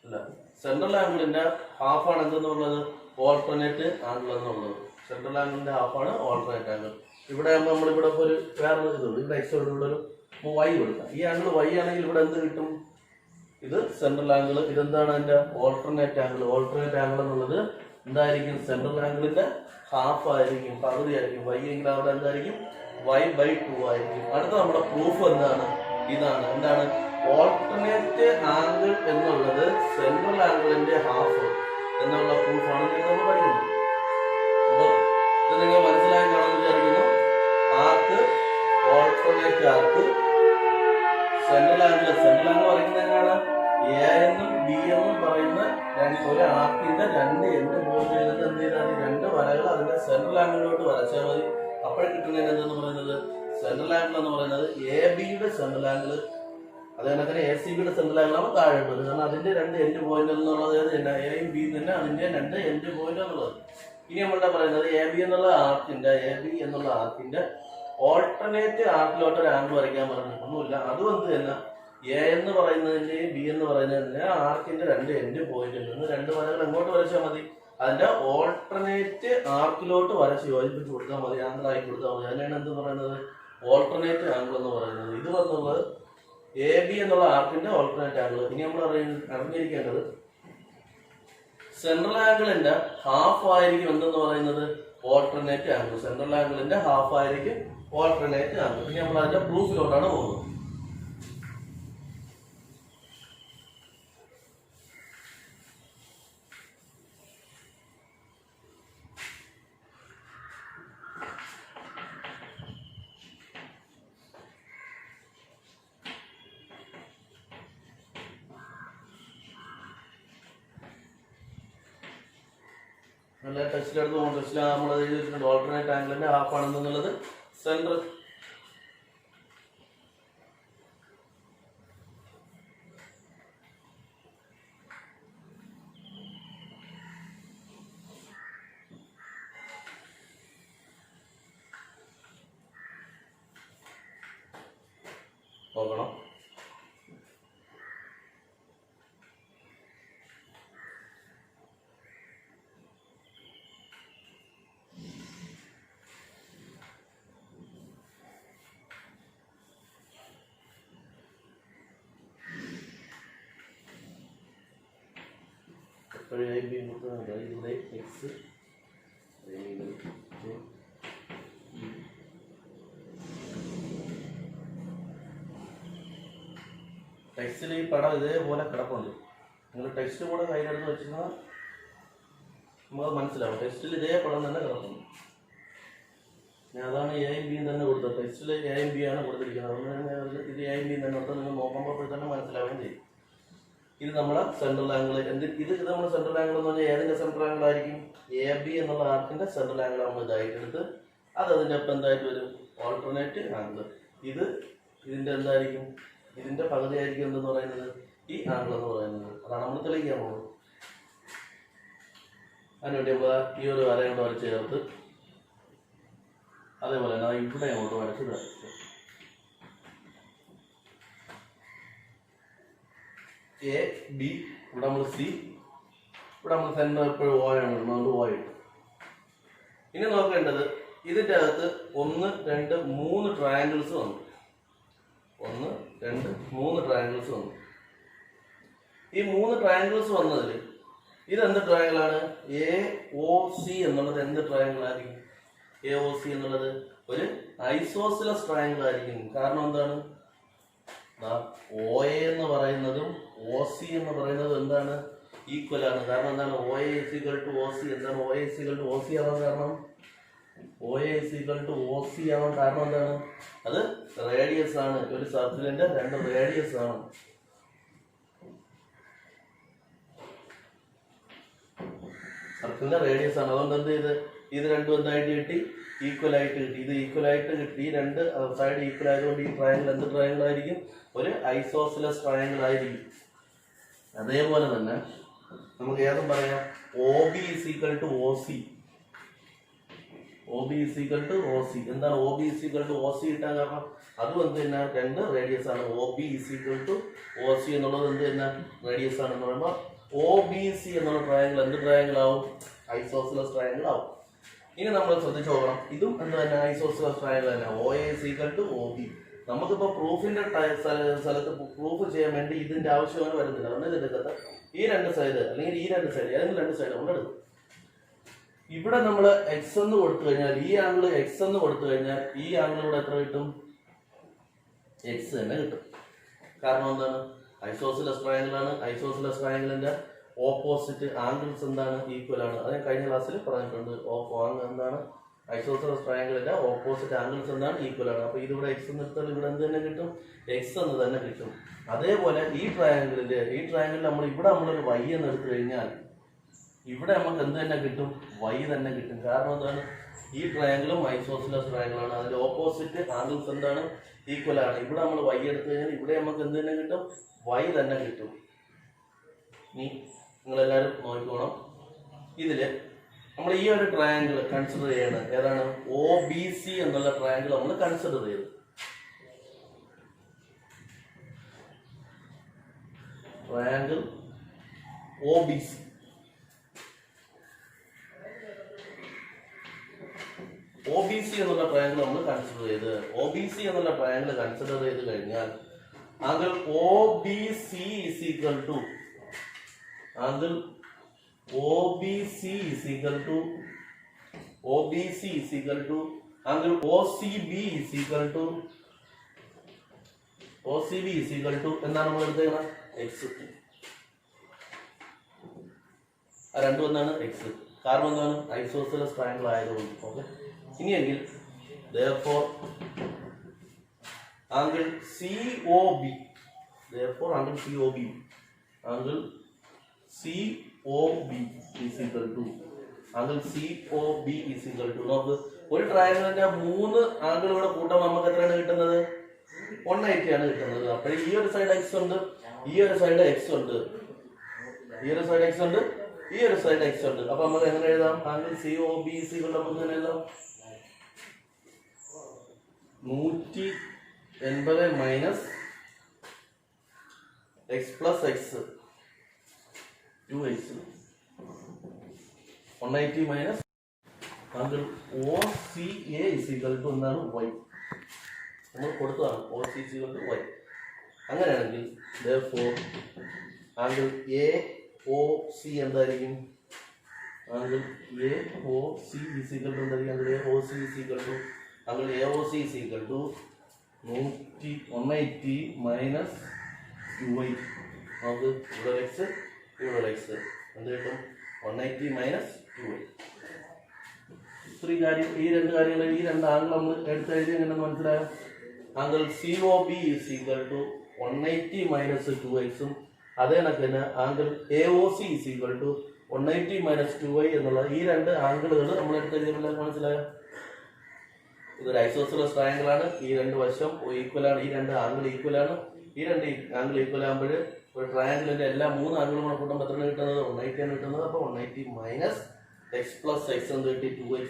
അല്ല, സെൻട്രൽ ആംഗിളിന്റെ ഹാഫ് ആണ് എന്തെന്നുള്ളത് ഓൾട്ടർനേറ്റ് ആംഗിൾ എന്നുള്ളത്. സെൻട്രൽ ആംഗിളിന്റെ ഹാഫ് ആണ് ഓൾട്ടർനേറ്റ് ആംഗിൾ. ഇവിടെ ആകുമ്പോൾ നമ്മളിവിടെ ഒരു വേറെ ഇതുള്ളൂ. ഇവിടെ x ഇവിടെ ഒരു y കൊടുക്കാം. ഈ ആംഗിൾ y ആണെങ്കിൽ ഇവിടെ എന്ത് കിട്ടും? ഇത് സെൻട്രൽ ആംഗിൾ. ഇതെന്താണ് അതിന്റെ ഓൾട്ടർനേറ്റ് ആംഗിൾ. ഓൾട്ടർനേറ്റ് ആംഗിൾ എന്നുള്ളത് എന്തായിരിക്കും? സെൻട്രൽ ആംഗിളിന്റെ ഹാഫ് ആയിരിക്കും, പകുതി ആയിരിക്കും. y എങ്കിൽ അവിടെ എന്തായിരിക്കും? y/2 ആയിരിക്കും. അടുത്ത നമ്മുടെ പ്രൂഫ് എന്താണ്? ഇതാണ്. എന്താണ്? ഓൾട്ടർനേറ്റ് ആംഗിൾ എന്നുള്ളത് സെൻട്രൽ ആംഗിളിന്റെ ഹാഫ് എന്നുള്ള പ്രൂഫാണ് നമ്മൾ പഠിക്കുന്നത്. അപ്പോൾ ഇത് നിങ്ങൾ മനസ്സിലായി കാണുമെന്ന് വിചാരിക്കുന്നു. ആർക്ക് ഓൾട്ടർനേറ്റ് ആർക്ക് സെൻട്രൽ ആംഗിൾ പറയുന്നത് എങ്ങനെയാണ്? എ എന്നും ബി എന്നും പറയുന്ന ഒരു ആർക്കിന്റെ രണ്ട് എൻഡ് പോയിന്റ് ചെയ്തിട്ട് എന്ത് ചെയ്താൽ രണ്ട് വരകൾ അതിന്റെ സെൻട്രൽ ആംഗിളിലോട്ട് വരച്ചാൽ മതി. അപ്പോഴേ കിട്ടുന്നതിന് എന്തെന്ന് പറയുന്നത് സെൻട്രൽ ആംഗിൾ എന്ന് പറയുന്നത് എ ബിയുടെ സെൻട്രൽ ആംഗിൾ, അതുപോലെ തന്നെ എ സി ബിയുടെ സെൻട്രൽ ആംഗിൾ ആണ് താഴെ ഉള്ളത്. കാരണം അതിന്റെ രണ്ട് എൻഡ് പോയിന്റ് എന്നുള്ളത് എയും ബിയും തന്നെ അതിന്റെ രണ്ട് എൻഡ് പോയിന്റ് എന്നുള്ളത്. ഇനി നമ്മളുടെ പറയുന്നത് എ ബി എന്നുള്ള ആർക്കിന്റെ ഓൾട്ടർനേറ്റ് ആർക്കിലോട്ട് ഒരു ആംഗിൾ വരയ്ക്കാൻ പറഞ്ഞു. ഒന്നുമില്ല, അതും എന്ത് തന്നെ എ എന്ന് പറയുന്നതിന്റെയും ബി എന്ന് പറയുന്നതിന്റെ ആർക്കിന്റെ രണ്ട് എൻഡ് പോയിന്റിൽ നിന്ന് രണ്ട് വരകൾ എങ്ങോട്ട് വരച്ചാൽ മതി? അതിന്റെ ഓൾട്ടർനേറ്റ് ആർക്കിലോട്ട് വരച്ച് യോജിപ്പിച്ച് കൊടുത്താൽ മതി, ആംഗിൾ ആക്കി കൊടുത്താൽ മതി. അതിനാണ് എന്ത് പറയുന്നത്? ഓൾട്ടർനേറ്റ് ആംഗിൾ എന്ന് പറയുന്നത്. ഇത് വന്നുള്ളത് എ ബി എന്നുള്ള ആർക്കിന്റെ ഓൾട്ടർനേറ്റ് ആംഗിൾ. ഇനി നമ്മൾ അറിഞ്ഞിരിക്കേണ്ടത് സെൻട്രൽ ആംഗിളിന്റെ ഹാഫ് ആയിരിക്കും എന്തെന്ന് പറയുന്നത് ഓൾട്ടർനേറ്റ് ആംഗിൾ. സെൻട്രൽ ആംഗിളിന്റെ ഹാഫ് ആയിരിക്കും ഓൾട്ടർനേറ്റ് ആംഗിൾ. ഇനി നമ്മൾ അതിന്റെ പ്രൂഫിലോട്ടാണ് പോകുന്നത്. നല്ല ടെസ്റ്റിലെടുത്ത് പോകും. ടെസ്റ്റിൽ നമ്മൾ എഴുതിയിട്ടുണ്ട് ഓൾട്ടർനേറ്റ് ആംഗിളിന്റെ ഹാഫ് ആണെന്നുള്ളത് സെൻട്രൽ നോക്കണം. ഇവിടെ എക്സ് ടെക്സ്റ്റിൽ ഈ പടം ഇതേപോലെ കിടപ്പുണ്ട്. നിങ്ങൾ ടെക്സ്റ്റ് കൂടെ കയ്യിലെടുത്ത് വെച്ചാൽ നമുക്ക് മനസ്സിലാവും. ടെക്സ്റ്റിൽ ഇതേ പടം തന്നെ കിടപ്പുണ്ട്. ഞാൻ അതാണ് എയും ബിയും തന്നെ കൊടുത്തത്. ടെക്സ്റ്റിൽ എയും ബി ആണ് കൊടുത്തിരിക്കുന്നത്. അതുകൊണ്ട് ഇത് എയും ബിയും തന്നെ കൊടുത്താൽ നിങ്ങൾ നോക്കുമ്പോൾ തന്നെ മനസ്സിലാവുകയും ചെയ്യും. ഇത് നമ്മുടെ സെൻട്രൽ ആംഗിൾ. ഇത് നമ്മുടെ സെൻട്രൽ ആംഗിൾ എന്ന് പറഞ്ഞാൽ ഏതിന്റെ സെൻട്രൽ ആംഗിൾ ആയിരിക്കും? എ ബി എന്നുള്ള ആർക്കിന്റെ സെൻട്രൽ ആംഗിൾ നമ്മൾ ഇതായിട്ട് എടുത്ത് അത് അതിന്റെ ഒപ്പം എന്തായിട്ട് വരും? Alternate angle. ഇതിന്റെ എന്തായിരിക്കും? ഇതിന്റെ പകുതി ആയിരിക്കും എന്തെന്ന് പറയുന്നത് ഈ ആംഗിൾ എന്ന് പറയുന്നത്. അതാണ് നമ്മൾ തെളിയിക്കാൻ പോകുന്നത്. അതിനുവേണ്ടി നമ്മൾ ഈ ഒരു വരയും വരച്ച് ചേർത്ത് അതേപോലെ തന്നെ ഇവിടെ അങ്ങോട്ട് വരച്ച് എ ബി, ഇവിടെ നമ്മൾ സി, ഇവിടെ നമ്മൾ സെന്റർ എപ്പോഴും ഓ ആണ്, നമ്മൾ ഓ ഇട്ടു. ഇനി നോക്കേണ്ടത് ഇതിന്റെ അകത്ത് 1 2 3 ട്രയാങ്കിൾസ് വന്നു. 1 2 3 ട്രയാങ്കിൾസ് വന്നു. ഈ 3 ട്രയാങ്കിൾസ് വന്നതിൽ ഇതെന്ത് ട്രയാങ്കിൾ ആണ്? എ ഒ സി എന്നുള്ളത് എന്ത് ട്രയാങ്കിൾ ആയിരിക്കും? എ ഒ സി എന്നുള്ളത് ഒരു ഐസോസിലസ് ട്രയാങ്കിൾ ആയിരിക്കും. കാരണം എന്താണ്? ഒ എ എന്ന് പറയുന്നതും ഒ സി എന്ന് പറയുന്നതും എന്താണ്? ഈക്വൽ ആണ്. കാരണം എന്താണ്? O A is equal to O C. എന്താണ് O A is equal to O C ആവാൻ കാരണം? O A is equal to O C ആവാൻ കാരണം എന്താണ്? അത് റേഡിയസ് ആണ്. ഒരു സർക്കിളിന്റെ 2 റേഡിയസ് ആണ്. സർക്കിളിന്റെ റേഡിയസ് ആണ്. അതുകൊണ്ട് എന്ത് ചെയ്ത് ഇത് രണ്ടും എന്തായിട്ട് കിട്ടി? ഈക്വൽ ആയിട്ട് കിട്ടി. ഇത് ഈക്വൽ ആയിട്ട് കിട്ടി. ഈ രണ്ട് സൈഡ് ഈക്വൽ ആയതുകൊണ്ട് ഈ ട്രയാങ്കിൾ എന്ത് ട്രയാങ്കിൾ ആയിരിക്കും? ഒരു ഐസോസിലസ് ട്രയാങ്കിൾ ആയിരിക്കും. അതേപോലെ തന്നെ നമുക്ക് ഏതും പറയാം, OB is equal to OC. OB is equal to OC. എന്താണ് OB is equal to OC കിട്ടാൻ കാരണം? അതും എന്ത് തന്നെ രണ്ട് റേഡിയസ് ആണ്. OB is equal to OC എന്നുള്ളത് എന്ത് തന്നെ റേഡിയസ് ആണെന്ന് പറയുമ്പോൾ OBC എന്നുള്ള ട്രയാങ്കിൾ എന്ത് ട്രയാങ്കിൾ ആവും? ഐസോസിലസ് ട്രയാങ്കിൾ ആവും. ഇനി നമ്മൾ ശ്രദ്ധിച്ചു നോക്കണം, ഇതും എന്ത് തന്നെ ഐസോസിലസ് ട്രയാങ്കിൾ തന്നെ. OA is equal to OB. നമുക്കിപ്പോ പ്രൂഫിന്റെ സ്ഥലത്ത് പ്രൂഫ് ചെയ്യാൻ വേണ്ടി ഇതിന്റെ ആവശ്യം വരുന്നില്ല. അതുകൊണ്ട് ഇതെടുക്കത്ത ഈ രണ്ട് സൈഡ് അല്ലെങ്കിൽ ഈ രണ്ട് സൈഡ് ഏതെങ്കിലും രണ്ട് സൈഡ് കൊണ്ട് എടുക്കും. ഇവിടെ നമ്മൾ എക്സ് എന്ന് കൊടുത്തു കഴിഞ്ഞാൽ ഈ ആംഗിൾ എക്സ് എന്ന് കൊടുത്തു കഴിഞ്ഞാൽ ഈ ആംഗിളിലൂടെ എത്ര കിട്ടും? എക്സ് തന്നെ കിട്ടും. കാരണം എന്താണ്? ഐസോസിലസ് ട്രയാങ്കിൾ ആണ്. ഐസോസിലസ് ട്രയാങ്കിളിന്റെ ഓപ്പോസിറ്റ് ആംഗിൾസ് എന്താണ്? ഈക്വൽ ആണ്. അത് കഴിഞ്ഞ ക്ലാസ്സിൽ പറഞ്ഞിട്ടുണ്ട്. എന്താണ്? ഐസോസിലസ് ട്രയാങ്കിളിന്റെ ഓപ്പോസിറ്റ് ആംഗിൾസ് എന്താണ്? ഈക്വൽ ആണ്. അപ്പൊ ഇതിവിടെ എക്സ് എന്ന് എടുത്താൽ ഇവിടെ എന്ത് തന്നെ കിട്ടും? എക്സ് എന്ന് തന്നെ കിട്ടും. അതേപോലെ ഈ ട്രയാങ്കിളിൽ നമ്മളൊരു വൈ എന്ന് എടുത്തു കഴിഞ്ഞാൽ ഇവിടെ നമുക്ക് എന്ത് തന്നെ കിട്ടും? വൈ തന്നെ കിട്ടും. കാരണം എന്താണ്? ഈ ട്രയാങ്കിളും ഐസോസിലസ് ട്രയാങ്കിൾ ആണ്. അതിന്റെ ഓപ്പോസിറ്റ് ആംഗിൾസ് എന്താണ്? ഈക്വൽ ആണ്. ഇവിടെ നമ്മൾ വൈ എടുത്തു കഴിഞ്ഞാൽ ഇവിടെ നമുക്ക് എന്ത് തന്നെ കിട്ടും? വൈ തന്നെ കിട്ടും. ഇനി നിങ്ങളെല്ലാവരും നോക്കിക്കോണം, ഇതില് നമ്മൾ ഈ ഒരു ട്രയാങ്കിൾ കൺസിഡർ ചെയ്യണം. ഏതാണ്? OBC എന്നുള്ള ട്രയാങ്കിൾ നമ്മൾ കൺസിഡർ ചെയ്തു. Triangle OBC. OBC എന്നുള്ള ട്രയാങ്കിൾ നമ്മൾ കൺസിഡർ ചെയ്ത് OBC എന്നുള്ള ട്രയാങ്കിൾ കൺസിഡർ ചെയ്ത് കഴിഞ്ഞാൽ angle OBC is equal to angle OBC is equal to angle OCB is equal to എന്താണ് നമ്മൾ എടുത്തേക്കണം? എക്സ്. രണ്ടും എന്താണ്? എക്സ്. കാരണം എന്താണ്? ഐസോസിലസ് ട്രയാങ്കിൾ ആയതുകൊണ്ട്. ഓക്കെ, ഇനിയെങ്കിൽ therefore angle COB is equal to നമുക്ക് ഒരു ട്രയാങ്കിളിന്റെ 3 ആംഗിളുകൂടെ കൂട്ടുമ്പോൾ നമുക്ക് എത്രയാണ് കിട്ടുന്നത്? 180 ആണ് കിട്ടുന്നത്. അപ്പോൾ ഈ ഒരു സൈഡ് എക്സ് ഉണ്ട്, ഈ ഒരു സൈഡ് എക്സ് ഉണ്ട്, ഈ ഒരു സൈഡ് എക്സ് ഉണ്ട്, ഈ ഒരു സൈഡ് എക്സ് ഉണ്ട്. അപ്പൊ നമുക്ക് എങ്ങനെ എഴുതാം? ആംഗിൾ COB നമുക്ക് എങ്ങനെ എഴുതാം? 180 minus X plus X 2x 180 minus angle OCA is equal to എന്താണ്? Y. നമ്മൾ കൊടുത്തതാണ് OC is equal to Y. അങ്ങനെയാണെങ്കിൽ therefore ആംഗിൾ AOC എന്തായിരിക്കും? Angle AOC is equal to എന്തായിരിക്കും? Angle AOC is equal to 180 minus 2y. നമുക്ക് ഇവിടെ എക്സ് ഇവിടെ എക്സ് എന്ത് കിട്ടും? 180 മൈനസ് 2y. ഇത്രയും കാര്യം, ഈ രണ്ട് കാര്യങ്ങൾ, ഈ രണ്ട് ആംഗിൾ നമ്മൾ എടുത്ത് എഴുതി എങ്ങനെ മനസ്സിലായോ? Angle COB is equal to 180 minus 2x അതേ കണക്ക് തന്നെ angle AOC is equal to 180 minus 2y എന്നുള്ള ഈ രണ്ട് ആംഗിളുകൾ നമ്മൾ എടുത്ത് എഴുതിയപ്പോൾ മനസ്സിലായോ? ഇതൊരു ഐസോസിലസ് ട്രയാങ്കിൾ ആണ്. ഈ രണ്ട് വശം ഈക്വൽ ആണ്, ഈ രണ്ട് ആംഗിൾ ഈക്വൽ ആണ്. ഈ രണ്ട് ആംഗിൾ ഈക്വൽ ആകുമ്പോൾ ഒരു ട്രയാങ്കിളിന്റെ എല്ലാ 3 ആംഗിളും കൂടെ കൂട്ടുമ്പോൾ എത്രയാണ് കിട്ടുന്നത്? 180 ആണ് കിട്ടുന്നത്. അപ്പോൾ 180 മൈനസ് എക്സ് പ്ലസ് എക്സ് എന്ത് കിട്ടി? 2x.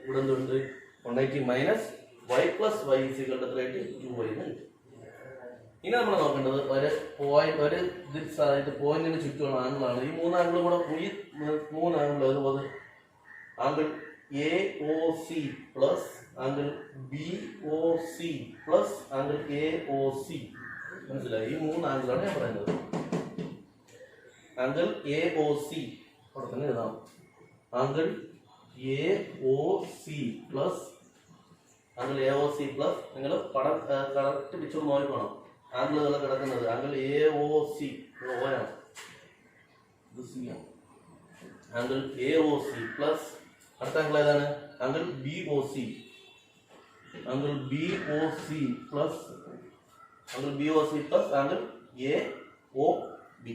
ഇവിടെ എന്തുണ്ട്? 180 minus y plus y is equal to 2y എന്ന് കിട്ടും. ഇനി നമ്മൾ നോക്കേണ്ടത് ഒരു പോയിന്റിന് ചുറ്റുമുള്ള ആംഗിളാണ്. ഈ 3 ആംഗിളും കൂടെ ഈ 3 ആംഗിൾ അതുപോലെ angle AOC plus angle BOC plus angle AOC. മനസ്സിലായി? ഈ 3 ആംഗിളാണ് ഞാൻ പറയുന്നത്. ആംഗിൾ AOC അവിടെ തന്നെ എഴുതാം. Angle AOC plus angle AOC plus നിങ്ങൾ കറക്റ്റ് പിക്ചർ നോക്കണം. ആംഗിളുകൾ കിടക്കുന്നത് ആംഗിൾ AOC ഓയാണ്, ഇത് C ആണ്. ആംഗിൾ AOC പ്ലസ് അടുത്ത ആംഗിൾ ഏതാണ്? Angle BOC. Angle BOC plus angle BOC plus angle AOB.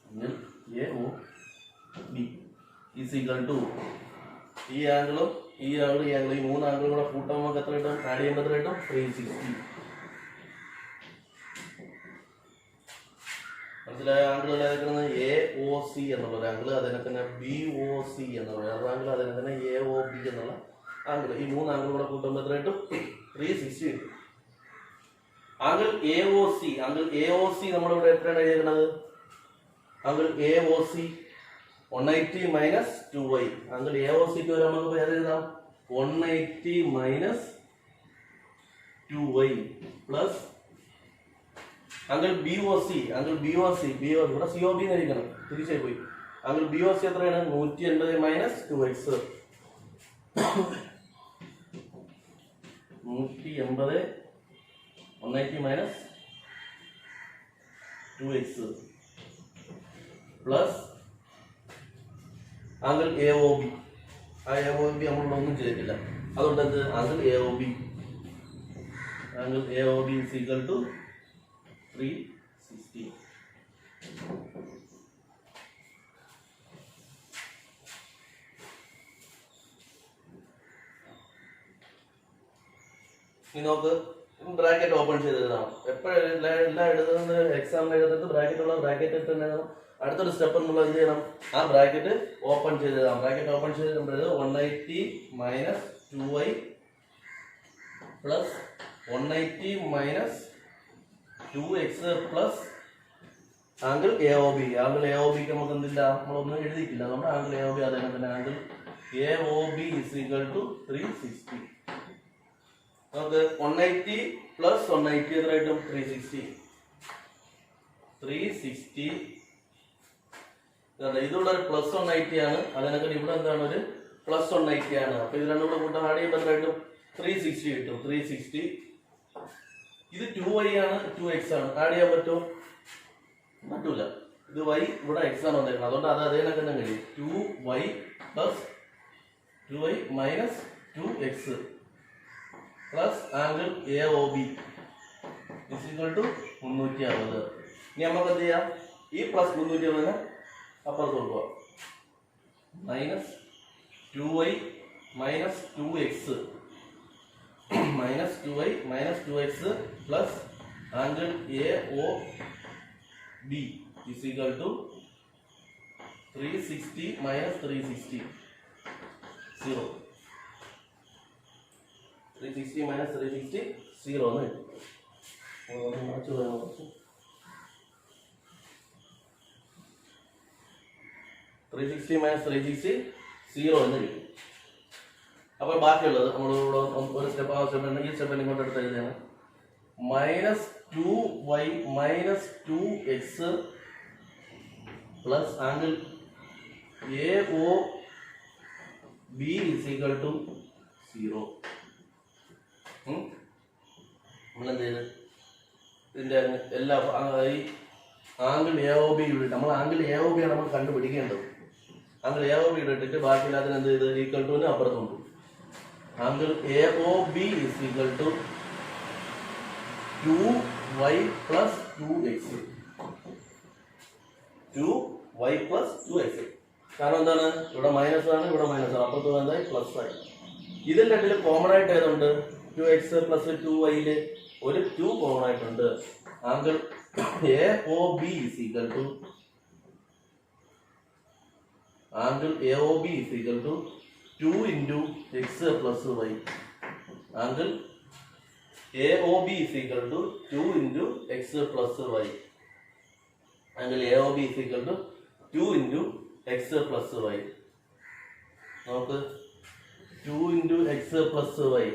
Angle AOB is equal to ഈ ആംഗിളും ഈ ആംഗിൾ ഈ മൂന്ന് ആംഗിളും കൂടെ കൂട്ടുമ്പോൾ നമുക്ക് എത്ര കിട്ടും? ആഡ് ചെയ്യുമ്പോൾ എത്ര കിട്ടും? 360. മനസ്സിലായ? ആംഗിൾ ഏതൊക്കെയാണ്? AOC എന്നുള്ള ആംഗിൾ, അതിനെ തന്നെ BOC എന്നുള്ള ആംഗിൾ, അതിനെ തന്നെ AOB എന്നുള്ള ആംഗിൾ. ഈ മൂന്ന് ആംഗിൾ കൂടെ കൂട്ടുമ്പോൾ എത്ര കിട്ടും? 360 കിട്ടും. ആംഗിൾ AOC നമ്മളിവിടെ എത്രയാണ് എഴുതിയിരിക്കുന്നത്? Angle AOC 180 minus 2y. Angle AOCക്ക് വരെ നമുക്ക് പേര് എഴുതാം 180 minus 2y plus angle BOC ഇവിടെ COB എഴുതിക്കണം, തിരിച്ചായി പോയി. ആംഗിൾ BOC എത്രയാണ്? 180 minus 2x. 180 180 minus 2x plus angle AOB. ആ AOB നമ്മളിവിടെ ഒന്നും ചെയ്തിട്ടില്ല, അതുകൊണ്ട് എന്ത്? Angle AOB is equal to 360. ഇനി നോക്ക്, ബ്രാക്കറ്റ് ഓപ്പൺ ചെയ്ത് എഴുതാം. എപ്പോഴും എല്ലാം എഴുതുന്നത് എക്സാം എഴുതുന്നത് ബ്രാക്കറ്റ് ഉള്ള ബ്രാക്കറ്റ് ഇട്ട് എഴുതണം. അടുത്തൊരു സ്റ്റെപ്പ് എന്നുള്ള എന്ത് ചെയ്യണം? ആ ബ്രാക്കറ്റ് ഓപ്പൺ ചെയ്ത് എഴുതാം. ബ്രാക്കറ്റ് ഓപ്പൺ ചെയ്ത് 180 minus 2y plus 180 minus 2x plus angle AOB. Angle AOBക്ക് നമുക്ക് എന്തില്ല? നമ്മളൊന്നും എഴുതിയിട്ടില്ല. നമ്മുടെ ആംഗിൾ AOB അതേപോലെ തന്നെ angle AOB is equal to 360. നമുക്ക് 180 പ്ലസ് 180 എത്രയായിട്ടും? 360. ഇതുള്ള ഒരു പ്ലസ് 180 ആണ്, അതിനൊക്കെ ഇവിടെ എന്താണ്? ഒരു പ്ലസ് 180 ആണ്. അപ്പൊ ഇത് രണ്ടും കൂടെ കൂട്ടാൻ ആഡ് ചെയ്യുമ്പോൾ എത്രയായിട്ടും? 360 കിട്ടും. 360. ഇത് 2y ആണ്, 2x ആണ്. ആഡ് ചെയ്യാൻ പറ്റുമോ? പറ്റൂല. ഇത് y, ഇവിടെ x ആണ് വന്നേക്കുന്നത്, അതുകൊണ്ട് അത് അതേ തന്നെ കഴിയും. 2y plus 2y minus 2x plus angle AOB is equal to 360. ഇനി നമുക്ക് എന്ത് ചെയ്യാം? ഈ പ്ലസ് 360 അപ്പുറത്ത് കൊടുക്കുക. Minus 2y minus 2x minus 2y minus 2x plus angle AOB is equal to 360 minus 360 0. 360 minus 360 0 എന്ന് കിട്ടും. 360 മൈനസ് 360 0 എന്ന് കിട്ടും. അപ്പോൾ ബാക്കിയുള്ളത് നമ്മളിവിടെ ഒരു സ്റ്റെപ്പ് ആ സ്റ്റെപ്പ് ഉണ്ടെങ്കിൽ സ്റ്റെപ്പിനെ കൊണ്ട് എടുത്ത് എഴുതിയാണ്. Minus 2y minus 2x plus angle AOB is equal to 0. നമ്മളെന്ത് ചെയ്ത് ഇതിൻ്റെ എല്ലാ ഈ ആംഗിൾ AOB ഇട്ടിട്ട് നമ്മൾ ആംഗിൾ AOB ആണ് നമ്മൾ കണ്ടുപിടിക്കേണ്ടത്. ആംഗിൾ AOB ഇട്ടിട്ട് ബാക്കിയില്ലാത്തതിന് എന്ത് ചെയ്ത് ഈക്വൽ ടുവിന് അപ്പുറത്തുണ്ട്. Angle AOB is equal to 2y plus 2x. 2y plus 2x. കാരണം എന്താണ്? ഇവിടെ മൈനസ് ആണ്, ഇവിടെ മൈനസ് ആണ്, അപ്പുറത്ത് എന്തായി? പ്ലസ് ആയി. ഇതിൽ രണ്ടിൽ കോമൺ ആയിട്ട് ഏതുണ്ട്? 2x പ്ലസ് 2y ഒരു 2 കോമൺ ആയിട്ടുണ്ട്. Angle AOB is equal to angle AOB is equal to 2 into x plus y. Angle AOB is equal to 2 into x plus y. Angle AOB is equal to 2 into x plus y. നോക്ക് 2 into x plus y.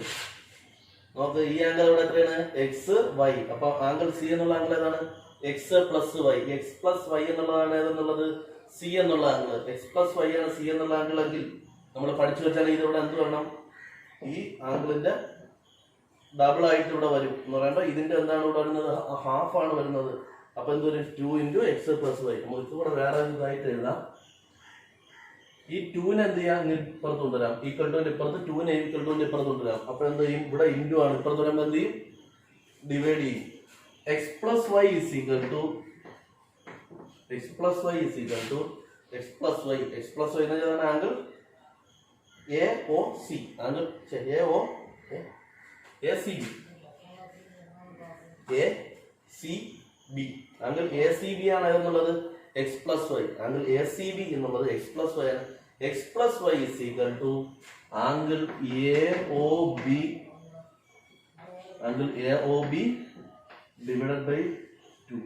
നോക്ക് ഈ ആംഗിൾ ഇവിടെ എത്രയാണ്? x y. അപ്പൊ ആംഗിൾ C എന്നുള്ള ആംഗിൾ ഏതാണ്? x plus y. x plus y എന്നുള്ളതാണ് ഏതെന്നുള്ളത്? C എന്നുള്ള ആംഗിൾ. x പ്ലസ് y ആണ് C എന്നുള്ള ആംഗിൾ എങ്കിൽ നമ്മൾ പഠിച്ചു വെച്ചാൽ ഇതിവിടെ എന്ത് വേണം? ഈ ആംഗിളിന്റെ ഡബിൾ ആയിട്ട് ഇവിടെ വരും എന്ന് പറയുമ്പോൾ ഇതിന്റെ എന്താണ് ഇവിടെ വരുന്നത്? ഹാഫ് ആണ് വരുന്നത്. അപ്പൊ എന്ത് വരും? 2 into x plus y. നമുക്ക് ഇവിടെ വേറെ ഇതായിട്ട് എഴുതാം. ഈ 2നെ എന്ത് ചെയ്യാം? ഇപ്പുറത്ത് കൊണ്ടുവരാം. ഈക്വൽ ടുവിന്റെ ഇപ്പുറത്ത് 2നെ ഈക്വൽ ടുവിന്റെ ഇപ്പുറത്ത് കൊണ്ടുവരാം. അപ്പൊ എന്ത് ചെയ്യും? ഇവിടെ ഇൻറ്റു ആണ്, ഇപ്പുറത്ത് വരുമ്പോൾ എന്ത് ചെയ്യും? ഡിവൈഡ് ചെയ്യും. x plus y is equal to x plus y എന്ന് വെച്ചാൽ angle A O C angle A C B angle A C B ആണ് എന്നുള്ളത് x plus y angle A C B എന്നുള്ളത് എക്സ് പ്ലസ് വൈ ആണ്. X plus y is equal to angle A O B divided by 2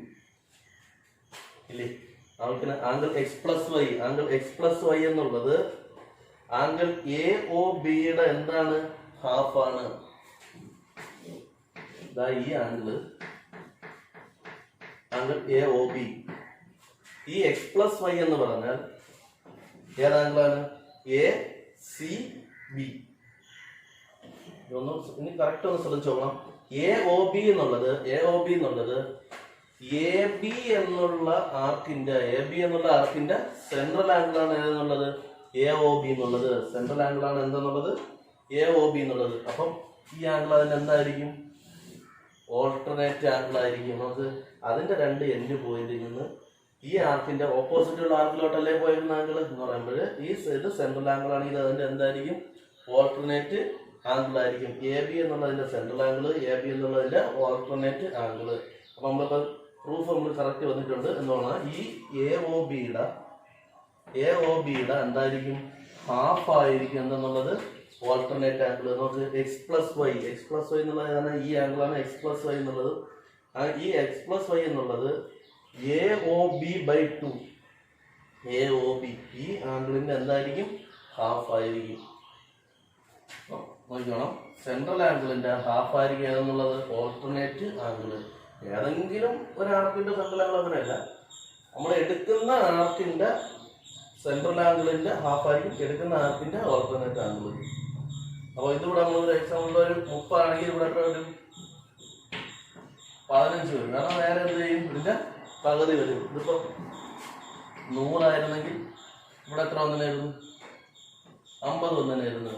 ഇല്ലേ? ആംഗിൾ എക്സ് പ്ലസ് വൈ എന്നുള്ളത് ആംഗിൾ എ ഒ ബിയുടെ എന്താണ്? ഹാഫ് ആണ്. ഈ ആംഗിൾ എ ഒ ബി. ഈ എക്സ് പ്ലസ് വൈ എന്ന് പറഞ്ഞാൽ ഏതാംഗിളാണ്? A C B. ഇനി കറക്റ്റ് ഒന്ന് ശ്രദ്ധിച്ചു നോക്കണം. എ ഒ ബി എന്നുള്ളത് എ ബി എന്നുള്ള ആർക്കിന്റെ സെൻട്രൽ ആംഗിൾ ആണ് ഏതെന്നുള്ളത് എ ഒ ബി എന്നുള്ളത്. സെൻട്രൽ ആംഗിൾ ആണ് എന്തെന്നുള്ളത് എ ഒ ബി എന്നുള്ളത്. അപ്പം ഈ ആംഗിൾ അതിന് എന്തായിരിക്കും? ഓൾട്ടർനേറ്റ് ആംഗിൾ ആയിരിക്കും. നമുക്ക് അതിന്റെ രണ്ട് എൻഡ് പോയിന്റിൽ നിന്ന് ഈ ആർക്കിന്റെ ഓപ്പോസിറ്റ് ഉള്ള ആർക്കിലോട്ടല്ലേ പോയിരുന്ന ആംഗിൾ എന്ന് പറയുമ്പോൾ ഈ സൈഡ് സെൻട്രൽ ആംഗിൾ ആണെങ്കിൽ അതിന്റെ എന്തായിരിക്കും? ഓൾട്ടർനേറ്റ് ആംഗിൾ ആയിരിക്കും. എ ബി എന്നുള്ളതിന്റെ സെൻട്രൽ ആംഗിൾ, എ ബി എന്നുള്ളതിന്റെ ഓൾട്ടർനേറ്റ് ആംഗിൾ. അപ്പൊ നമ്മളിപ്പോ പ്രൂഫ് നമ്മൾ കറക്റ്റ് വന്നിട്ടുണ്ട് എന്ന് പറഞ്ഞാൽ ഈ എ ഒ ബിയുടെ എന്തായിരിക്കും? ഹാഫ് ആയിരിക്കും എന്നുള്ളത് ഓൾട്ടർനേറ്റ് ആംഗിൾ. നമുക്ക് എക്സ് പ്ലസ് വൈ എന്നുള്ളത് ഈ ആംഗിളാണ് എക്സ് പ്ലസ് വൈ എന്നുള്ളത്. ഈ എക്സ് പ്ലസ് വൈ എന്നുള്ളത് എ ഒ ബി ബൈ 2 ഈ ആംഗിളിന്റെ എന്തായിരിക്കും? ഹാഫ് ആയിരിക്കും. നോക്കണം, സെൻട്രൽ ആംഗിളിന്റെ ഹാഫ് ആയിരിക്കും ഏതെന്നുള്ളത് ഓൾട്ടർനേറ്റ് ആംഗിൾ. ഏതെങ്കിലും ഒരു ആർക്കിന്റെ സെൻട്രൽ ആംഗിൾ അങ്ങനെയല്ല, നമ്മൾ എടുക്കുന്ന ആർക്കിന്റെ സെൻട്രൽ ആംഗിളിന്റെ ഹാഫ് ആയിരിക്കും എടുക്കുന്ന ആർക്കിന്റെ ഓൾട്ടർനേറ്റ് ആംഗിൾ. അപ്പോൾ ഇതിവിടെ നമ്മളൊരു എക്സാമ്പിൾ ഒരു 30 ആണെങ്കിൽ ഇവിടെ എത്ര വരും? 15 വരും. കാരണം നേരെ എന്ത് ചെയ്യും? ഇതിന്റെ പകുതി വരും. ഇതിപ്പോ 100 ആയിരുന്നെങ്കിൽ ഇവിടെ എത്ര വന്നതായിരുന്നു? 50 വന്നതായിരുന്നു.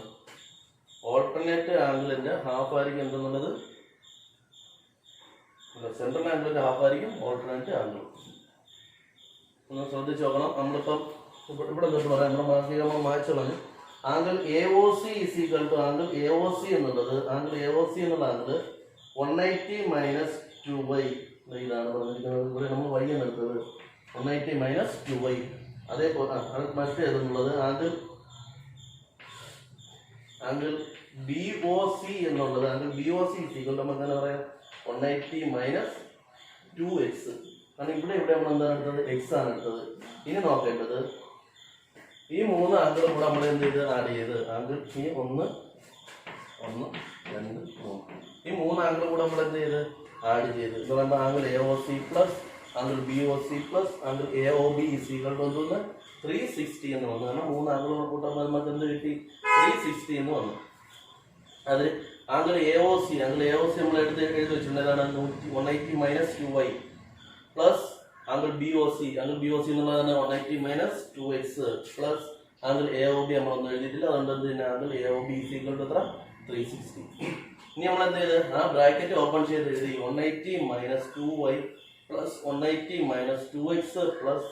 ഓൾട്ടർനേറ്റ് ആംഗിളിന്റെ ഹാഫ് ആയിരിക്കും എന്തെന്നുള്ളത് സെൻട്രൽ ആംഗിളിന്റെ ഹാഫ് ആയിരിക്കും ഓൾട്ടർനേറ്റ് ആംഗിൾ. ഒന്ന് ശ്രദ്ധിച്ച് നോക്കണം. നമ്മളിപ്പം ഇവിടെ തൊട്ട് പറയാം, നമ്മുടെ മാസികകൾ മായ്ച്ചു കളഞ്ഞു. Angle A O C is equal to angle A O C എന്നുള്ളത് 180 മൈനസ് 2y. ഇതാണ് പറഞ്ഞിരിക്കുന്നത്. ഇവിടെ നമ്മൾ y എന്ന് എടുത്തത് 180 മൈനസ് 2y. അതേപോലെ മറ്റേ എന്നുള്ളത് ആംഗിൾ ബി ഒ സി എന്നുള്ളത് ഇസ് ഈക്വൽ ടു നമുക്ക് എന്താ പറയാം? 180 മൈനസ് 2x. കാരണം ഇവിടെ നമ്മൾ എന്താണ് എടുത്തത്? എക്സ് ആണ് എടുത്തത്. ഇനി നോക്കേണ്ടത് ഈ 3 ആംഗിളും കൂടെ നമ്മൾ എന്ത് ചെയ്ത് ആഡ് ചെയ്ത് ആംഗിൾ ഈ 1 2 3 ഈ 3 ആംഗിളും കൂടെ നമ്മൾ എന്ത് ചെയ്ത് ആഡ് ചെയ്ത് എന്ന് പറയുമ്പോൾ angle A O C plus angle B O C plus angle A O B is equal to 360 എന്ന് വന്നു. കാരണം 3 ആംഗിളുകൾ കൂട്ടുമ്പോൾ നമുക്ക് എന്ത് കിട്ടി? 360 എന്ന് വന്നു. അത് ആംഗിൾ എ ഒ സി നമ്മൾ എഴുതി വെച്ചിട്ടുണ്ട്. ഏതാണ്? 180 minus 2y plus angle B O C എന്നുള്ളതാണ് 180 minus 2x plus angle A O B നമ്മളൊന്നും എഴുതിയിട്ടില്ല. അതുകൊണ്ട് എന്ത് angle A O B is equal to 360. ഇനി നമ്മൾ എന്ത് ചെയ്ത് ആ ബ്രാക്കറ്റ് ഓപ്പൺ ചെയ്ത് എഴുതി 180 minus 2y plus 180 minus 2x plus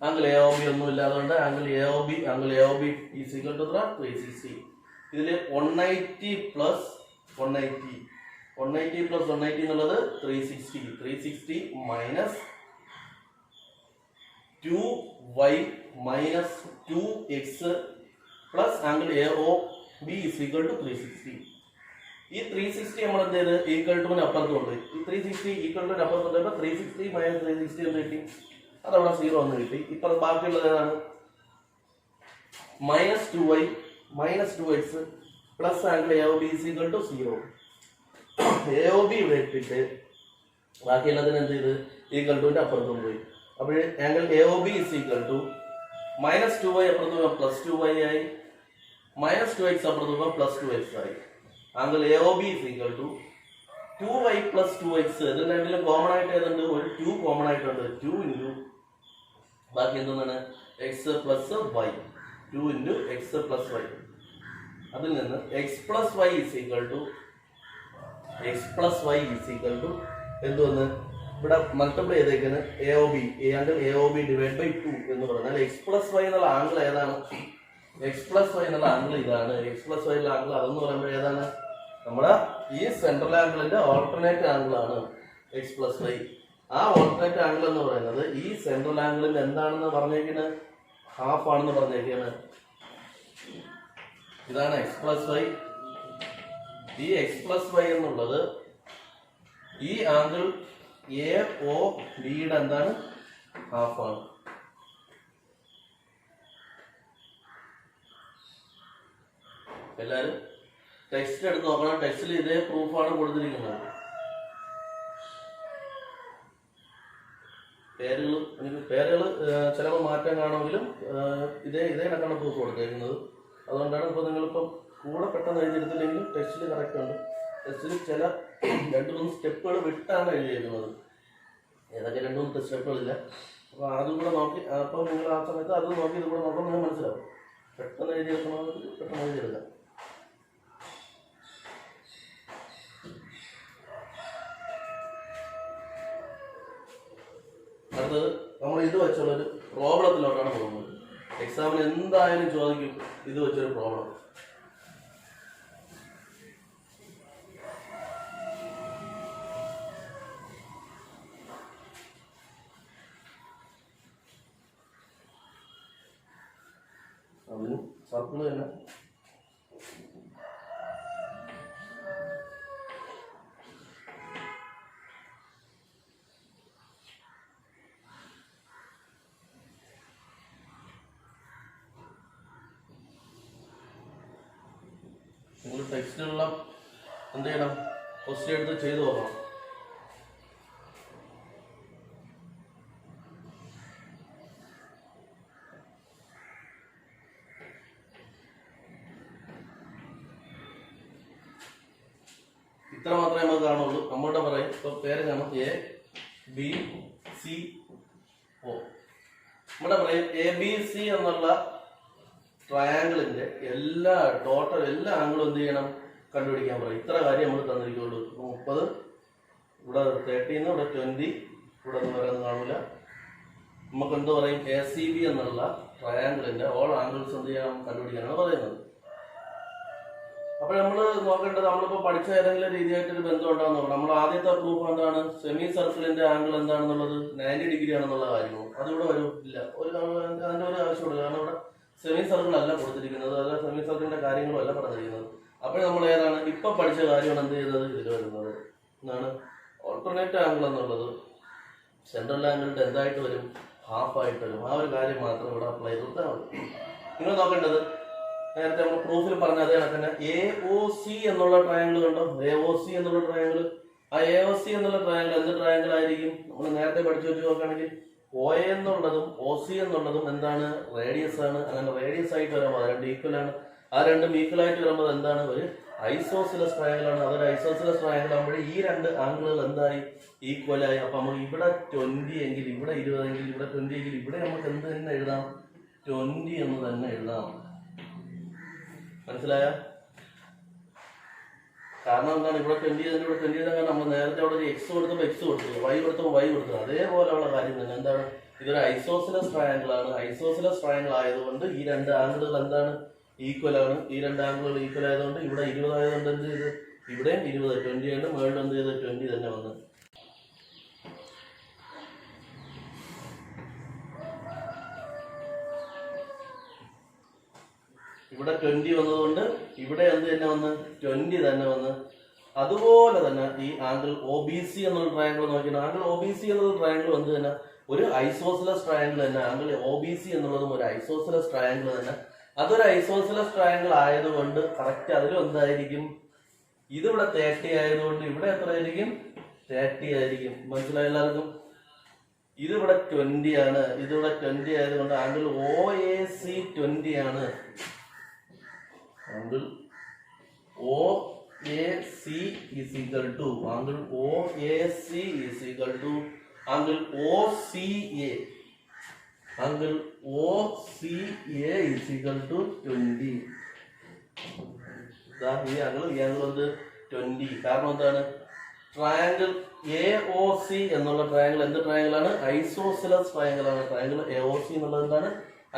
angle A O B ഒന്നുമില്ല. അതുകൊണ്ട് angle A O B is equal to 360. ഇതിൽ 180 പ്ലസ് 180 എന്നുള്ളത് 360 minus 2y minus 2x plus angle A O B is equal to 360. ഈ 360 നമ്മൾ എന്ത് ചെയ്ത് ഈക്വൽ ടു അപ്പുറത്ത് കൊണ്ടുപോയി. ഈ 360 ഈക്വൽ ടു അപ്പുറത്ത് കൊണ്ടുപോയപ്പോൾ 360 മൈനസ് 360 എന്ന് കിട്ടി. അതവിടെ 0 എന്ന് കിട്ടി. ഇപ്പൊ ബാക്കിയുള്ളത് ഏതാണ്? Minus 2y minus 2x plus angle A O B is equal to 0. A O B ഇവിടെ ഇട്ടിട്ട് ബാക്കിയുള്ളതിന് എന്ത് ചെയ്ത് ഈക്വൽ ടുവിന്റെ അപ്പുറത്ത് കൊണ്ടുപോയി. അപ്പോൾ angle A O B is equal to minus 2y അപ്പുറത്ത് പ്ലസ് 2y ആയി, മൈനസ് 2x അപ്പുറത്ത് പ്ലസ് 2x ആയി. Angle A O B is equal to 2y plus 2x. ഇത് രണ്ടിലും കോമൺ ആയിട്ട് ഏതുണ്ട്? ഒരു 2 കോമൺ ആയിട്ടുണ്ട്. 2 ഇൻറ്റു ബാക്കി എന്താണ്? X plus y. 2 into x plus y. അതിൽ നിന്ന് x plus y is equal to എന്ത് വന്ന് ഇവിടെ മൾട്ടിപ്ലൈ ചെയ്തേക്കുന്നത് AOB, angle AOB divide by 2 എന്ന് പറഞ്ഞാൽ x+y എന്നുള്ള ആംഗിൾ ഏതാണ്? x+y എന്നുള്ള ആംഗിൾ ഇതാണ്. x+y ഉള്ള ആംഗിൾ അതെന്ന് പറയുമ്പോൾ ഏതാണ്? നമ്മുടെ ഈ സെൻട്രൽ ആംഗിളിന്റെ ഓൾട്ടർനേറ്റ് ആംഗിൾ ആണ് x+y. ആ ഓൾട്ടർനേറ്റ് ആംഗിൾ എന്ന് പറയുന്നത് ഈ സെൻട്രൽ ആംഗിളിന്റെ എന്താണെന്ന് പറഞ്ഞേക്കുന്നത്? ഹാഫ് ആണെന്ന് പറഞ്ഞേക്കുന്നത്. ഇതാണ് x+y. ഈ x+y എന്നുള്ളത് ഈ ആംഗിൾ AOBയുടെ എന്താണ്? ഹാഫ് ആണ്. എല്ലാരും ടെക്സ്റ്റ് എടുത്ത് നോക്കണം. ടെക്സ്റ്റിൽ ഇതേ പ്രൂഫാണ് കൊടുത്തിരിക്കുന്നത്. പേരുകൾ ചിലപ്പോൾ മാറ്റം കാണുമെങ്കിലും ഇതേ കണക്കാണ് പ്രൂഫ് കൊടുത്തേക്കുന്നത്. അതുകൊണ്ടാണ് ഇപ്പോൾ നിങ്ങളിപ്പം കൂടെ പെട്ടെന്ന് എഴുതിയെടുത്തില്ലെങ്കിലും ടെക്സ്റ്റിൽ കറക്റ്റ് ഉണ്ട്. ടെക്സ്റ്റിൽ ചില 2-3 സ്റ്റെപ്പുകൾ വിട്ടാണ് എഴുതിയിരിക്കുന്നത്. ഏതൊക്കെ 2-3 സ്റ്റെപ്പുകളില്ല. അപ്പോൾ അതും കൂടെ നോക്കി, അപ്പോൾ നിങ്ങൾ ആ സമയത്ത് അത് നോക്കി ഇത് കൂടെ നോക്കുമ്പോൾ നിങ്ങൾ മനസ്സിലാവും. പെട്ടെന്ന് എഴുതിയെടുക്കണമെങ്കിൽ പെട്ടെന്ന് എഴുതിയെടുക്കാം. അടുത്തത് നമ്മൾ ഇത് വെച്ചുള്ളൊരു പ്രോബ്ലത്തിലോട്ടാണ് പോകുന്നത്. എക്സാമിന് എന്തായാലും ചോദിക്കും ഇത് വെച്ചൊരു പ്രോബ്ലം. അതിന് സർക്കിൾ തന്നെ നിങ്ങൾ ടെക്സ്റ്റിലുള്ള എന്ത് ചെയ്യണം? ക്വസ്റ്റ്യൻ എടുത്ത് ചെയ്തു നോക്കണം. ഇത്ര മാത്രമേ നമുക്ക് കാണുള്ളൂ. നമ്മളുടെ പറയും ഇപ്പൊ പേര് കാണും ABCO. നമ്മുടെ പറയും ABC എന്നുള്ള ട്രയാങ്കിളിന്റെ ടോട്ടൽ എല്ലാ ആംഗിളും എന്ത് ചെയ്യണം? കണ്ടുപിടിക്കാൻ പറയും. ഇത്ര കാര്യം നമ്മൾ തന്നിരിക്കുള്ളൂ. 30, ഇവിടെ 13, ഇവിടെ 20, ഇവിടെ ഒന്നും വരാൻ കാണൂല. നമുക്ക് എന്ത് പറയും? ACB എന്നുള്ള ട്രയാങ്കിളിന്റെ ഓൾ ആംഗിൾസ് എന്ത് ചെയ്യണം? കണ്ടുപിടിക്കാനാണ് പറയുന്നത്. അപ്പോൾ നമ്മൾ നോക്കേണ്ടത്, നമ്മളിപ്പോൾ പഠിച്ച ഏതെങ്കിലും രീതിയായിട്ടൊരു ബന്ധം ഉണ്ടാകുന്ന നോക്കണം. നമ്മൾ ആദ്യത്തെ പ്രൂഫ് എന്താണ്? സെമി സർക്കിളിന്റെ ആംഗിൾ എന്താണെന്നുള്ളത് 90 ഡിഗ്രി ആണെന്നുള്ള കാര്യവും അതിവിടെ വരും ഇല്ല. അതിന്റെ ഒരു ആവശ്യമുള്ളൂ. കാരണം ഇവിടെ സെമി സർക്കിൾ അല്ല കൊടുത്തിരിക്കുന്നത്, അല്ല സെമി സർക്കിളിന്റെ കാര്യങ്ങളും അല്ല പറഞ്ഞിരിക്കുന്നത്. അപ്പോൾ നമ്മൾ ഏതാണ് ഇപ്പൊ പഠിച്ച കാര്യമാണ് എന്ത് ചെയ്യുന്നത്? ഇതിൽ വരുന്നത് എന്താണ്? ഓൾട്ടർനേറ്റ് ആംഗിൾ എന്നുള്ളത് സെൻട്രൽ ആംഗിളിന്റെ എന്തായിട്ട് വരും? ഹാഫ് ആയിട്ട് വരും. ആ ഒരു കാര്യം മാത്രം ഇവിടെ അപ്ലൈ ചെയ്താൽ മതി. നിങ്ങൾ നോക്കേണ്ടത് നേരത്തെ നമ്മൾ പ്രൂഫിൽ പറഞ്ഞ അതേ കണക്ക് AOC എന്നുള്ള ട്രയാങ്കിൾ കണ്ടോ? AOC എന്നുള്ള ട്രയാങ്കിൾ. ആ AOC എന്നുള്ള ട്രയാങ്കിൾ എന്ത് ട്രയാങ്കിൾ ആയിരിക്കും? നമ്മൾ നേരത്തെ പഠിച്ചു വെച്ച് നോക്കുകയാണെങ്കിൽ OA എന്നുള്ളതും OC എന്നുള്ളതും എന്താണ്? റേഡിയസ് ആണ്. അങ്ങനെ റേഡിയസ് ആയിട്ട് വരുമ്പോൾ അത് രണ്ടും ഈക്വൽ ആണ്. ആ രണ്ടും ഈക്വൽ ആയിട്ട് വരുമ്പോൾ എന്താണ്? ഒരു ഐസോസിലസ് ട്രയാങ്കിൾ ആണ്. അതൊരു ഐസോസിലസ് ട്രയാങ്കിൾ ആകുമ്പോൾ ഈ രണ്ട് ആംഗിളുകൾ എന്തായി? ഈക്വൽ ആയി. അപ്പൊ നമുക്ക് ഇവിടെ 20 എങ്കിൽ ഇവിടെ 20 എങ്കിൽ ഇവിടെ 20 എങ്കിൽ ഇവിടെ നമുക്ക് എന്ത് തന്നെ എഴുതാം? 20 എന്ന് തന്നെ എഴുതാം. മനസ്സിലായ? കാരണം എന്താണ്? ഇവിടെ 20 ഇവിടെ 20 കാരണം നമ്മൾ നേരത്തെ അവിടെ ഒരു എക്സ് കൊടുത്തപ്പോൾ എക്സ് കൊടുത്തു, വൈ കൊടുത്തപ്പോൾ വൈ കൊടുത്തു. അതേപോലെയുള്ള കാര്യം തന്നെ. എന്താണ്? ഇതൊരു ഐസോസിലസ് ട്രയാങ്കിൾ ആണ്. ഐസോസിലസ് ട്രയാങ്കിൾ ആയതുകൊണ്ട് ഈ രണ്ട് ആംഗിളുകൾ എന്താണ്? ഈക്വൽ ആണ്. ഈ രണ്ട് ആംഗിളുകൾ ഈക്വൽ ആയതുകൊണ്ട് ഇവിടെ 20 ആയതുകൊണ്ട് എന്ത് ചെയ്ത്? ഇവിടെയും 20 20 ആണ്. മുകളിൽ എന്ത് ചെയ്ത്? 20 തന്നെ വന്ന്. ഇവിടെ 20 വന്നതുകൊണ്ട് ഇവിടെ എന്ത് തന്നെ വന്ന്? 20 തന്നെ വന്ന്. അതുപോലെ തന്നെ ഈ ആംഗിൾ OBC എന്നുള്ള ട്രയാങ്കിൾ നോക്കിയാൽ ആംഗിൾ OBC എന്നുള്ള ട്രയാങ്കിൾ വന്ന് തന്നെ ഒരു ഐസോസിലസ് ട്രയാങ്കിൾ തന്നെ. ആംഗിൾ OBC എന്നുള്ളതും ഒരു ഐസോസിലസ് ട്രയാങ്കിൾ തന്നെ. അതൊരു ഐസോസിലസ് ട്രയാങ്കിൾ ആയതുകൊണ്ട് കറക്റ്റ് അതിലും എന്തായിരിക്കും? ഇതിവിടെ 30 ആയതുകൊണ്ട് ഇവിടെ എത്ര ആയിരിക്കും? 30 ആയിരിക്കും. മനസ്സിലായി എല്ലാവർക്കും? ഇതിവിടെ 20 ആണ്. ഇതിവിടെ 20 ആയതുകൊണ്ട് ആംഗിൾ OAC 20 ആണ്. Angle OAC is equal to angle OAC is equal to angle OCA. Angle OCA is equal to 20. ഈ ആംഗിൾ എന്ത്? 20. കാരണം എന്താണ്? ട്രയാങ്കിൾ AOC എന്നുള്ള ട്രയാങ്കിൾ എന്ത് ട്രയാങ്കിൾ ആണ്? ഐസോസിലസ് ട്രയാങ്കിൾ ആണ്. ട്രയാങ്കിൾ AOC എന്നുള്ളത് എന്താണ്?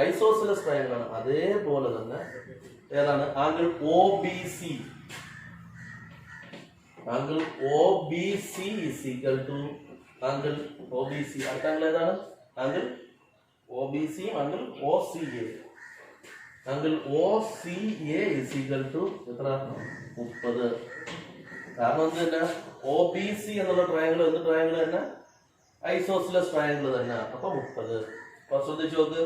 ഐസോസിലസ് ട്രയാങ്കിൾ ആണ്. അതേപോലെ തന്നെ ഏതാണ്? Angle OBC. Angle OBC is equal to angle OBC. അടുത്ത ആംഗിൾ ഏതാണ്? Angle OBC, angle OCA. Angle OCA is equal to എത്ര? 30. കാരണം എന്ത് തന്നെ? OBC എന്നുള്ള ട്രയാങ്കിൾ എന്ത് ട്രയാങ്കിൾ തന്നെ? ഐസോസിലസ് ട്രയാങ്കിൾ തന്നെ. അപ്പൊ 30. അപ്പൊ ശ്രദ്ധിച്ചു നോക്ക്.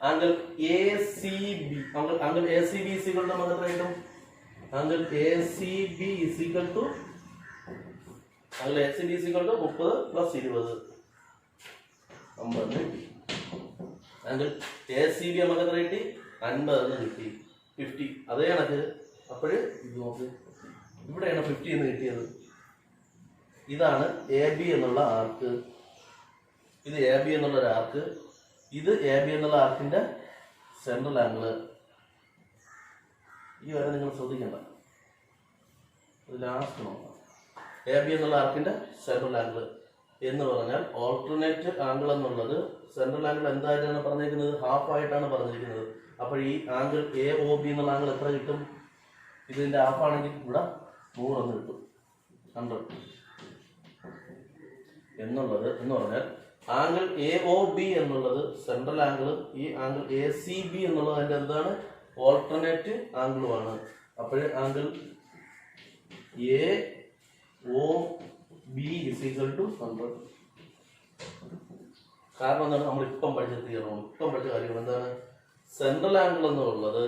Angle ACB, angle ACB is equal to നമുക്ക് എത്ര കിട്ടും? Angle ACB is equal to angle ACB is equal to 30 plus 20 50. Angle ACB നമുക്ക് എത്ര കിട്ടി? 50 കിട്ടി. 50. അതേ കണക്ക് അപ്പോഴ് ഇത് നോക്ക്, ഇവിടെയാണ് 50 എന്ന് കിട്ടിയത്. ഇതാണ് AB എന്നുള്ള ആർക്ക്. ഇത് AB എന്നുള്ള ഒരു ആർക്ക്. ഇത് AB എന്നുള്ള ആർക്കിന്റെ സെൻട്രൽ ആംഗിള്. ഈ വരെ നിങ്ങൾ ശ്രദ്ധിക്കണ്ട, ഇത് ലാസ്റ്റ് നോക്കാം. AB എന്നുള്ള ആർക്കിന്റെ സെൻട്രൽ ആംഗിൾ എന്ന് പറഞ്ഞാൽ ഓൾട്ടർനേറ്റ് ആംഗിൾ എന്നുള്ളത് സെൻട്രൽ ആംഗിൾ എന്തായിട്ടാണ് പറഞ്ഞിരിക്കുന്നത്? ഹാഫ് ആയിട്ടാണ് പറഞ്ഞിരിക്കുന്നത്. അപ്പോൾ ഈ ആംഗിൾ AOB എന്നുള്ള ആംഗിൾ എത്ര കിട്ടും? ഇതിന്റെ ഹാഫ് ആണെങ്കിൽ ഇവിടെ 100 കിട്ടും. 100 എന്നുള്ളത് എന്ന് പറഞ്ഞാൽ ആംഗിൾ AOB എന്നുള്ളത് സെൻട്രൽ ആംഗിൾ, ഈ ആംഗിൾ ACB എന്നുള്ളത് അതിന്റെ എന്താണ്? ഓൾട്ടർനേറ്റ് ആംഗിളുമാണ്. അപ്പോൾ angle AOB is equal to 100. കാരണം എന്താണ്? നമ്മൾ ഇപ്പം പഠിച്ച കാര്യങ്ങൾ എന്താണ്? സെൻട്രൽ ആംഗിൾ എന്നുള്ളത്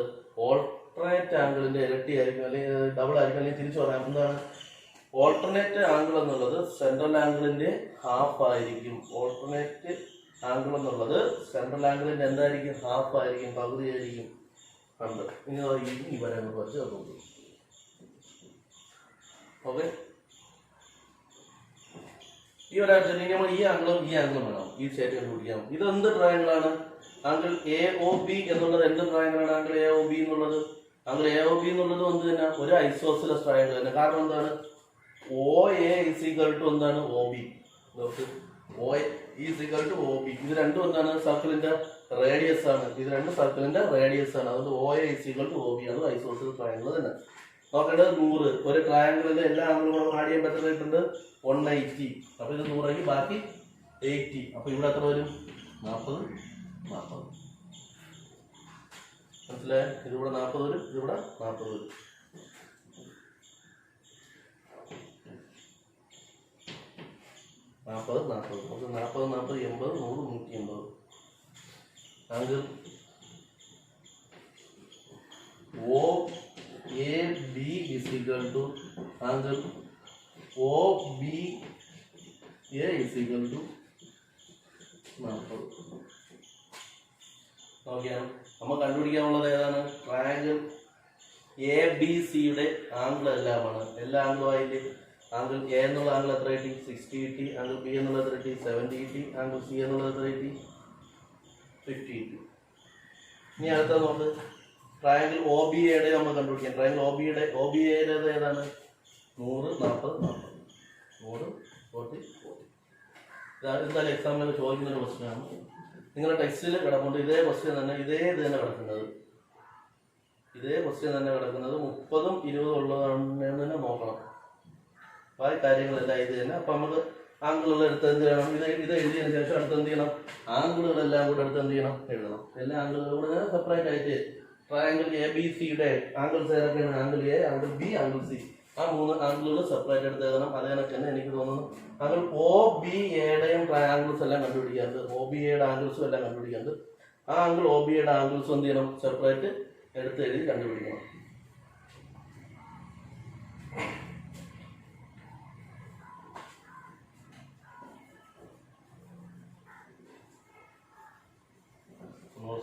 ഓൾട്ടർനേറ്റ് ആംഗിളിന്റെ ഇരട്ടി ആയിരിക്കും, അല്ലെങ്കിൽ ഡബിൾ ആയിരിക്കും, അല്ലെങ്കിൽ തിരിച്ചു പറയാം. എന്താണ്? ഓൾട്ടർനേറ്റ് ആംഗിൾ എന്നുള്ളത് സെൻട്രൽ ആംഗിളിന്റെ ഹാഫ് ആയിരിക്കും. ഓൾട്ടർനേറ്റ് ആംഗിൾ എന്നുള്ളത് സെൻട്രൽ ആംഗിളിന്റെ എന്തായിരിക്കും? ഹാഫ് ആയിരിക്കും, പകുതി ആയിരിക്കും. 100. ഇനി ഈ വരെ വെച്ച് നോക്കും. ഓക്കെ, ഈ ഒരാഴ്ച നമ്മൾ ഈ ആംഗിളും വേണം ഈ സ്റ്റേറ്റ് കണ്ടുപിടിക്കാം. ഇത് എന്ത് ട്രയാങ്കിളാണ്? ആംഗിൾ AOB എന്നുള്ളത് എന്ത് ട്രയാങ്കിളാണ്? ആംഗിൾ AOB എന്നുള്ളത് എന്ത് തന്നെ? ഒരു ഐസോസിലസ് ട്രയാങ്കിൾ തന്നെ. കാരണം എന്താണ്? OA is equal to എന്താണ്? OB. OA is equal to OB. ഇത് രണ്ടും എന്താണ്? സർക്കിളിന്റെ റേഡിയസ് ആണ്. ഇത് രണ്ടും സർക്കിളിന്റെ റേഡിയസ് ആണ്. അതുകൊണ്ട് OA is equal to OB. അത് ഐസോസിലസ് ട്രയാങ്കിൾ തന്നെ. നോക്കേണ്ടത് 100. ഒരു ട്രയാങ്കിളിന്റെ എല്ലാ ആംഗിളുകളും ആഡ് ചെയ്യാൻ പറ്റുന്നുണ്ട് 180. അപ്പൊ ഇത് 100 ആക്കി, ബാക്കി 80. അപ്പൊ ഇവിടെ എത്ര വരും? 40. മനസ്സിലായോ? ഇതിവിടെ 40 വരും, ഇതിവിടെ 40 വരും. നമുക്ക് 40, 40, 80, 100, 180. Angle OAB is equal to angle OBA is equal to 40. നോക്കിയാണ് നമ്മൾ കണ്ടുപിടിക്കാനുള്ളത് ഏതാണ്? ട്രയാങ്കിൾ ABCയുടെ ആംഗിൾ എല്ലാമാണ്. എല്ലാ ആംഗിളും ആയിട്ട് ആംഗിൾ A എന്നുള്ള ആംഗിൾ എത്ര കിട്ടി? 60 കിട്ടി. ആംഗിൾ B എന്നുള്ളത് എത്ര കിട്ടി? 70 കിട്ടി. ആംഗിൾ C എന്നുള്ളത് എത്ര കിട്ടി? 50 കിട്ടി. ഇനി അടുത്ത നോക്ക്, ട്രയാങ്കിൾ OBAയുടെ നമ്മൾ കണ്ടുപിടിക്കാം. ട്രയാങ്കിൾ OBAയുടെ ഏതാണ്? 100, 40, 40. 100, 40, 40. എന്തായാലും എക്സാമിൽ ചോദിക്കുന്ന ഒരു ക്വസ്റ്റ്യനാണ്. നിങ്ങളുടെ ടെക്സ്റ്റിൽ കിടപ്പുണ്ട് ഇതേ ക്വസ്റ്റ്യൻ തന്നെ, ഇത് തന്നെ കിടക്കുന്നത്. ഇതേ ക്വസ്റ്റ്യൻ തന്നെ കിടക്കുന്നത് 30ഉം 20ഉം ഉള്ളതാണെന്ന് തന്നെ നോക്കണം. ബാക്കി കാര്യങ്ങളെല്ലാം ഇത് തന്നെ. അപ്പൊ നമുക്ക് ആംഗിളുകൾ എടുത്ത് എന്ത് ചെയ്യണം? ഇത് എഴുതിയതിനു ശേഷം അടുത്ത് എന്ത് ചെയ്യണം? ആംഗിളുകളെല്ലാം കൂടെ എടുത്ത് എന്ത് ചെയ്യണം? എഴുതണം. എല്ലാ ആംഗിളുകളും കൂടെ സെപ്പറേറ്റ് ആയിട്ട് ട്രയാങ്കിൾ ABCയുടെ ആംഗിൾസ് ഏതൊക്കെയാണ്? Angle A, angle B, angle C. ആ 3 ആംഗിളുകൾ സെപ്പറേറ്റ് എടുത്ത് എഴുതണം. അതേ കണക്ക് തന്നെ എനിക്ക് തോന്നുന്നു ആംഗിൾ OBAയുടെയും ആംഗിൾസ് എല്ലാം കണ്ടുപിടിക്കാറുണ്ട്. OBAയുടെ ആംഗിൾസും എല്ലാം കണ്ടുപിടിക്കാറുണ്ട്. ആ ആംഗിൾ OBAയുടെ ആംഗിൾസും എന്ത് ചെയ്യണം? സെപ്പറേറ്റ് എടുത്ത് എഴുതി കണ്ടുപിടിക്കണം.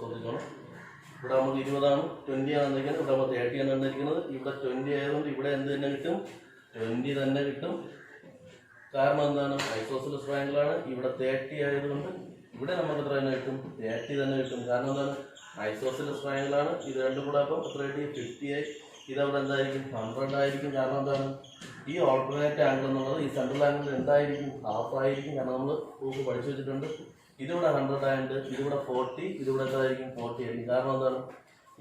ശ്രദ്ധിക്കണം. ഇവിടെ നമുക്ക് 20ആണ്, 20 ആണ് തന്നിരിക്കുന്നത്. ഇവിടെ നമുക്ക് 30 ആണ് തന്നിരിക്കുന്നത്. ഇവിടെ 20 ആയതുകൊണ്ട് ഇവിടെ എന്ത് തന്നെ കിട്ടും? 20 തന്നെ കിട്ടും. കാരണം എന്താണ്? ഐസോസിലസ് ട്രയാങ്കിൾ ആണ്. ഇവിടെ 30 ആയതുകൊണ്ട് ഇവിടെ നമുക്ക് എത്ര തന്നെ കിട്ടും? 30 തന്നെ കിട്ടും. കാരണം എന്താണ്? ഐസോസിലസ് ട്രയാങ്കിൾ ആണ്. ഇത് രണ്ടും കൂടെ അപ്പം എത്ര കിട്ടി? 50 ആയി. ഇതവിടെ എന്തായിരിക്കും 100 ആയിരിക്കും. കാരണം എന്താണ്, ഈ ഓൾട്ടർനേറ്റ് ആംഗിൾ എന്നുള്ളത് ഈ സെൻട്രൽ ആംഗിൾ എന്തായിരിക്കും, ഹാഫ് ആയിരിക്കും. കാരണം നമ്മൾ പ്രൂഫ് പഠിച്ചു വെച്ചിട്ടുണ്ട്. ഇതിവിടെ 100 ആയതുകൊണ്ട് ഇതിവിടെ 40, ഇതിവിടെ എന്തായിരിക്കും 40 ആയിരിക്കും. കാരണം എന്താണ്,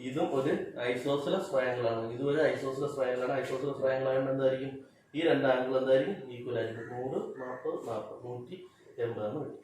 ഇതും ഒരു ഐസോസിലസ് ട്രയാങ്കിൾ ആണ്, ഇതും ഒരു ഐസോസിലസ് ട്രയാങ്കിൾ ആണ്. ഐസോസിലസ് ട്രയാങ്കിൾ ആയതുകൊണ്ട് എന്തായിരിക്കും, ഈ രണ്ട് ആംഗിൾ എന്തായിരിക്കും ഈക്വൽ ആയിരിക്കും. 100, 40, 40, 180 എന്ന് വരും.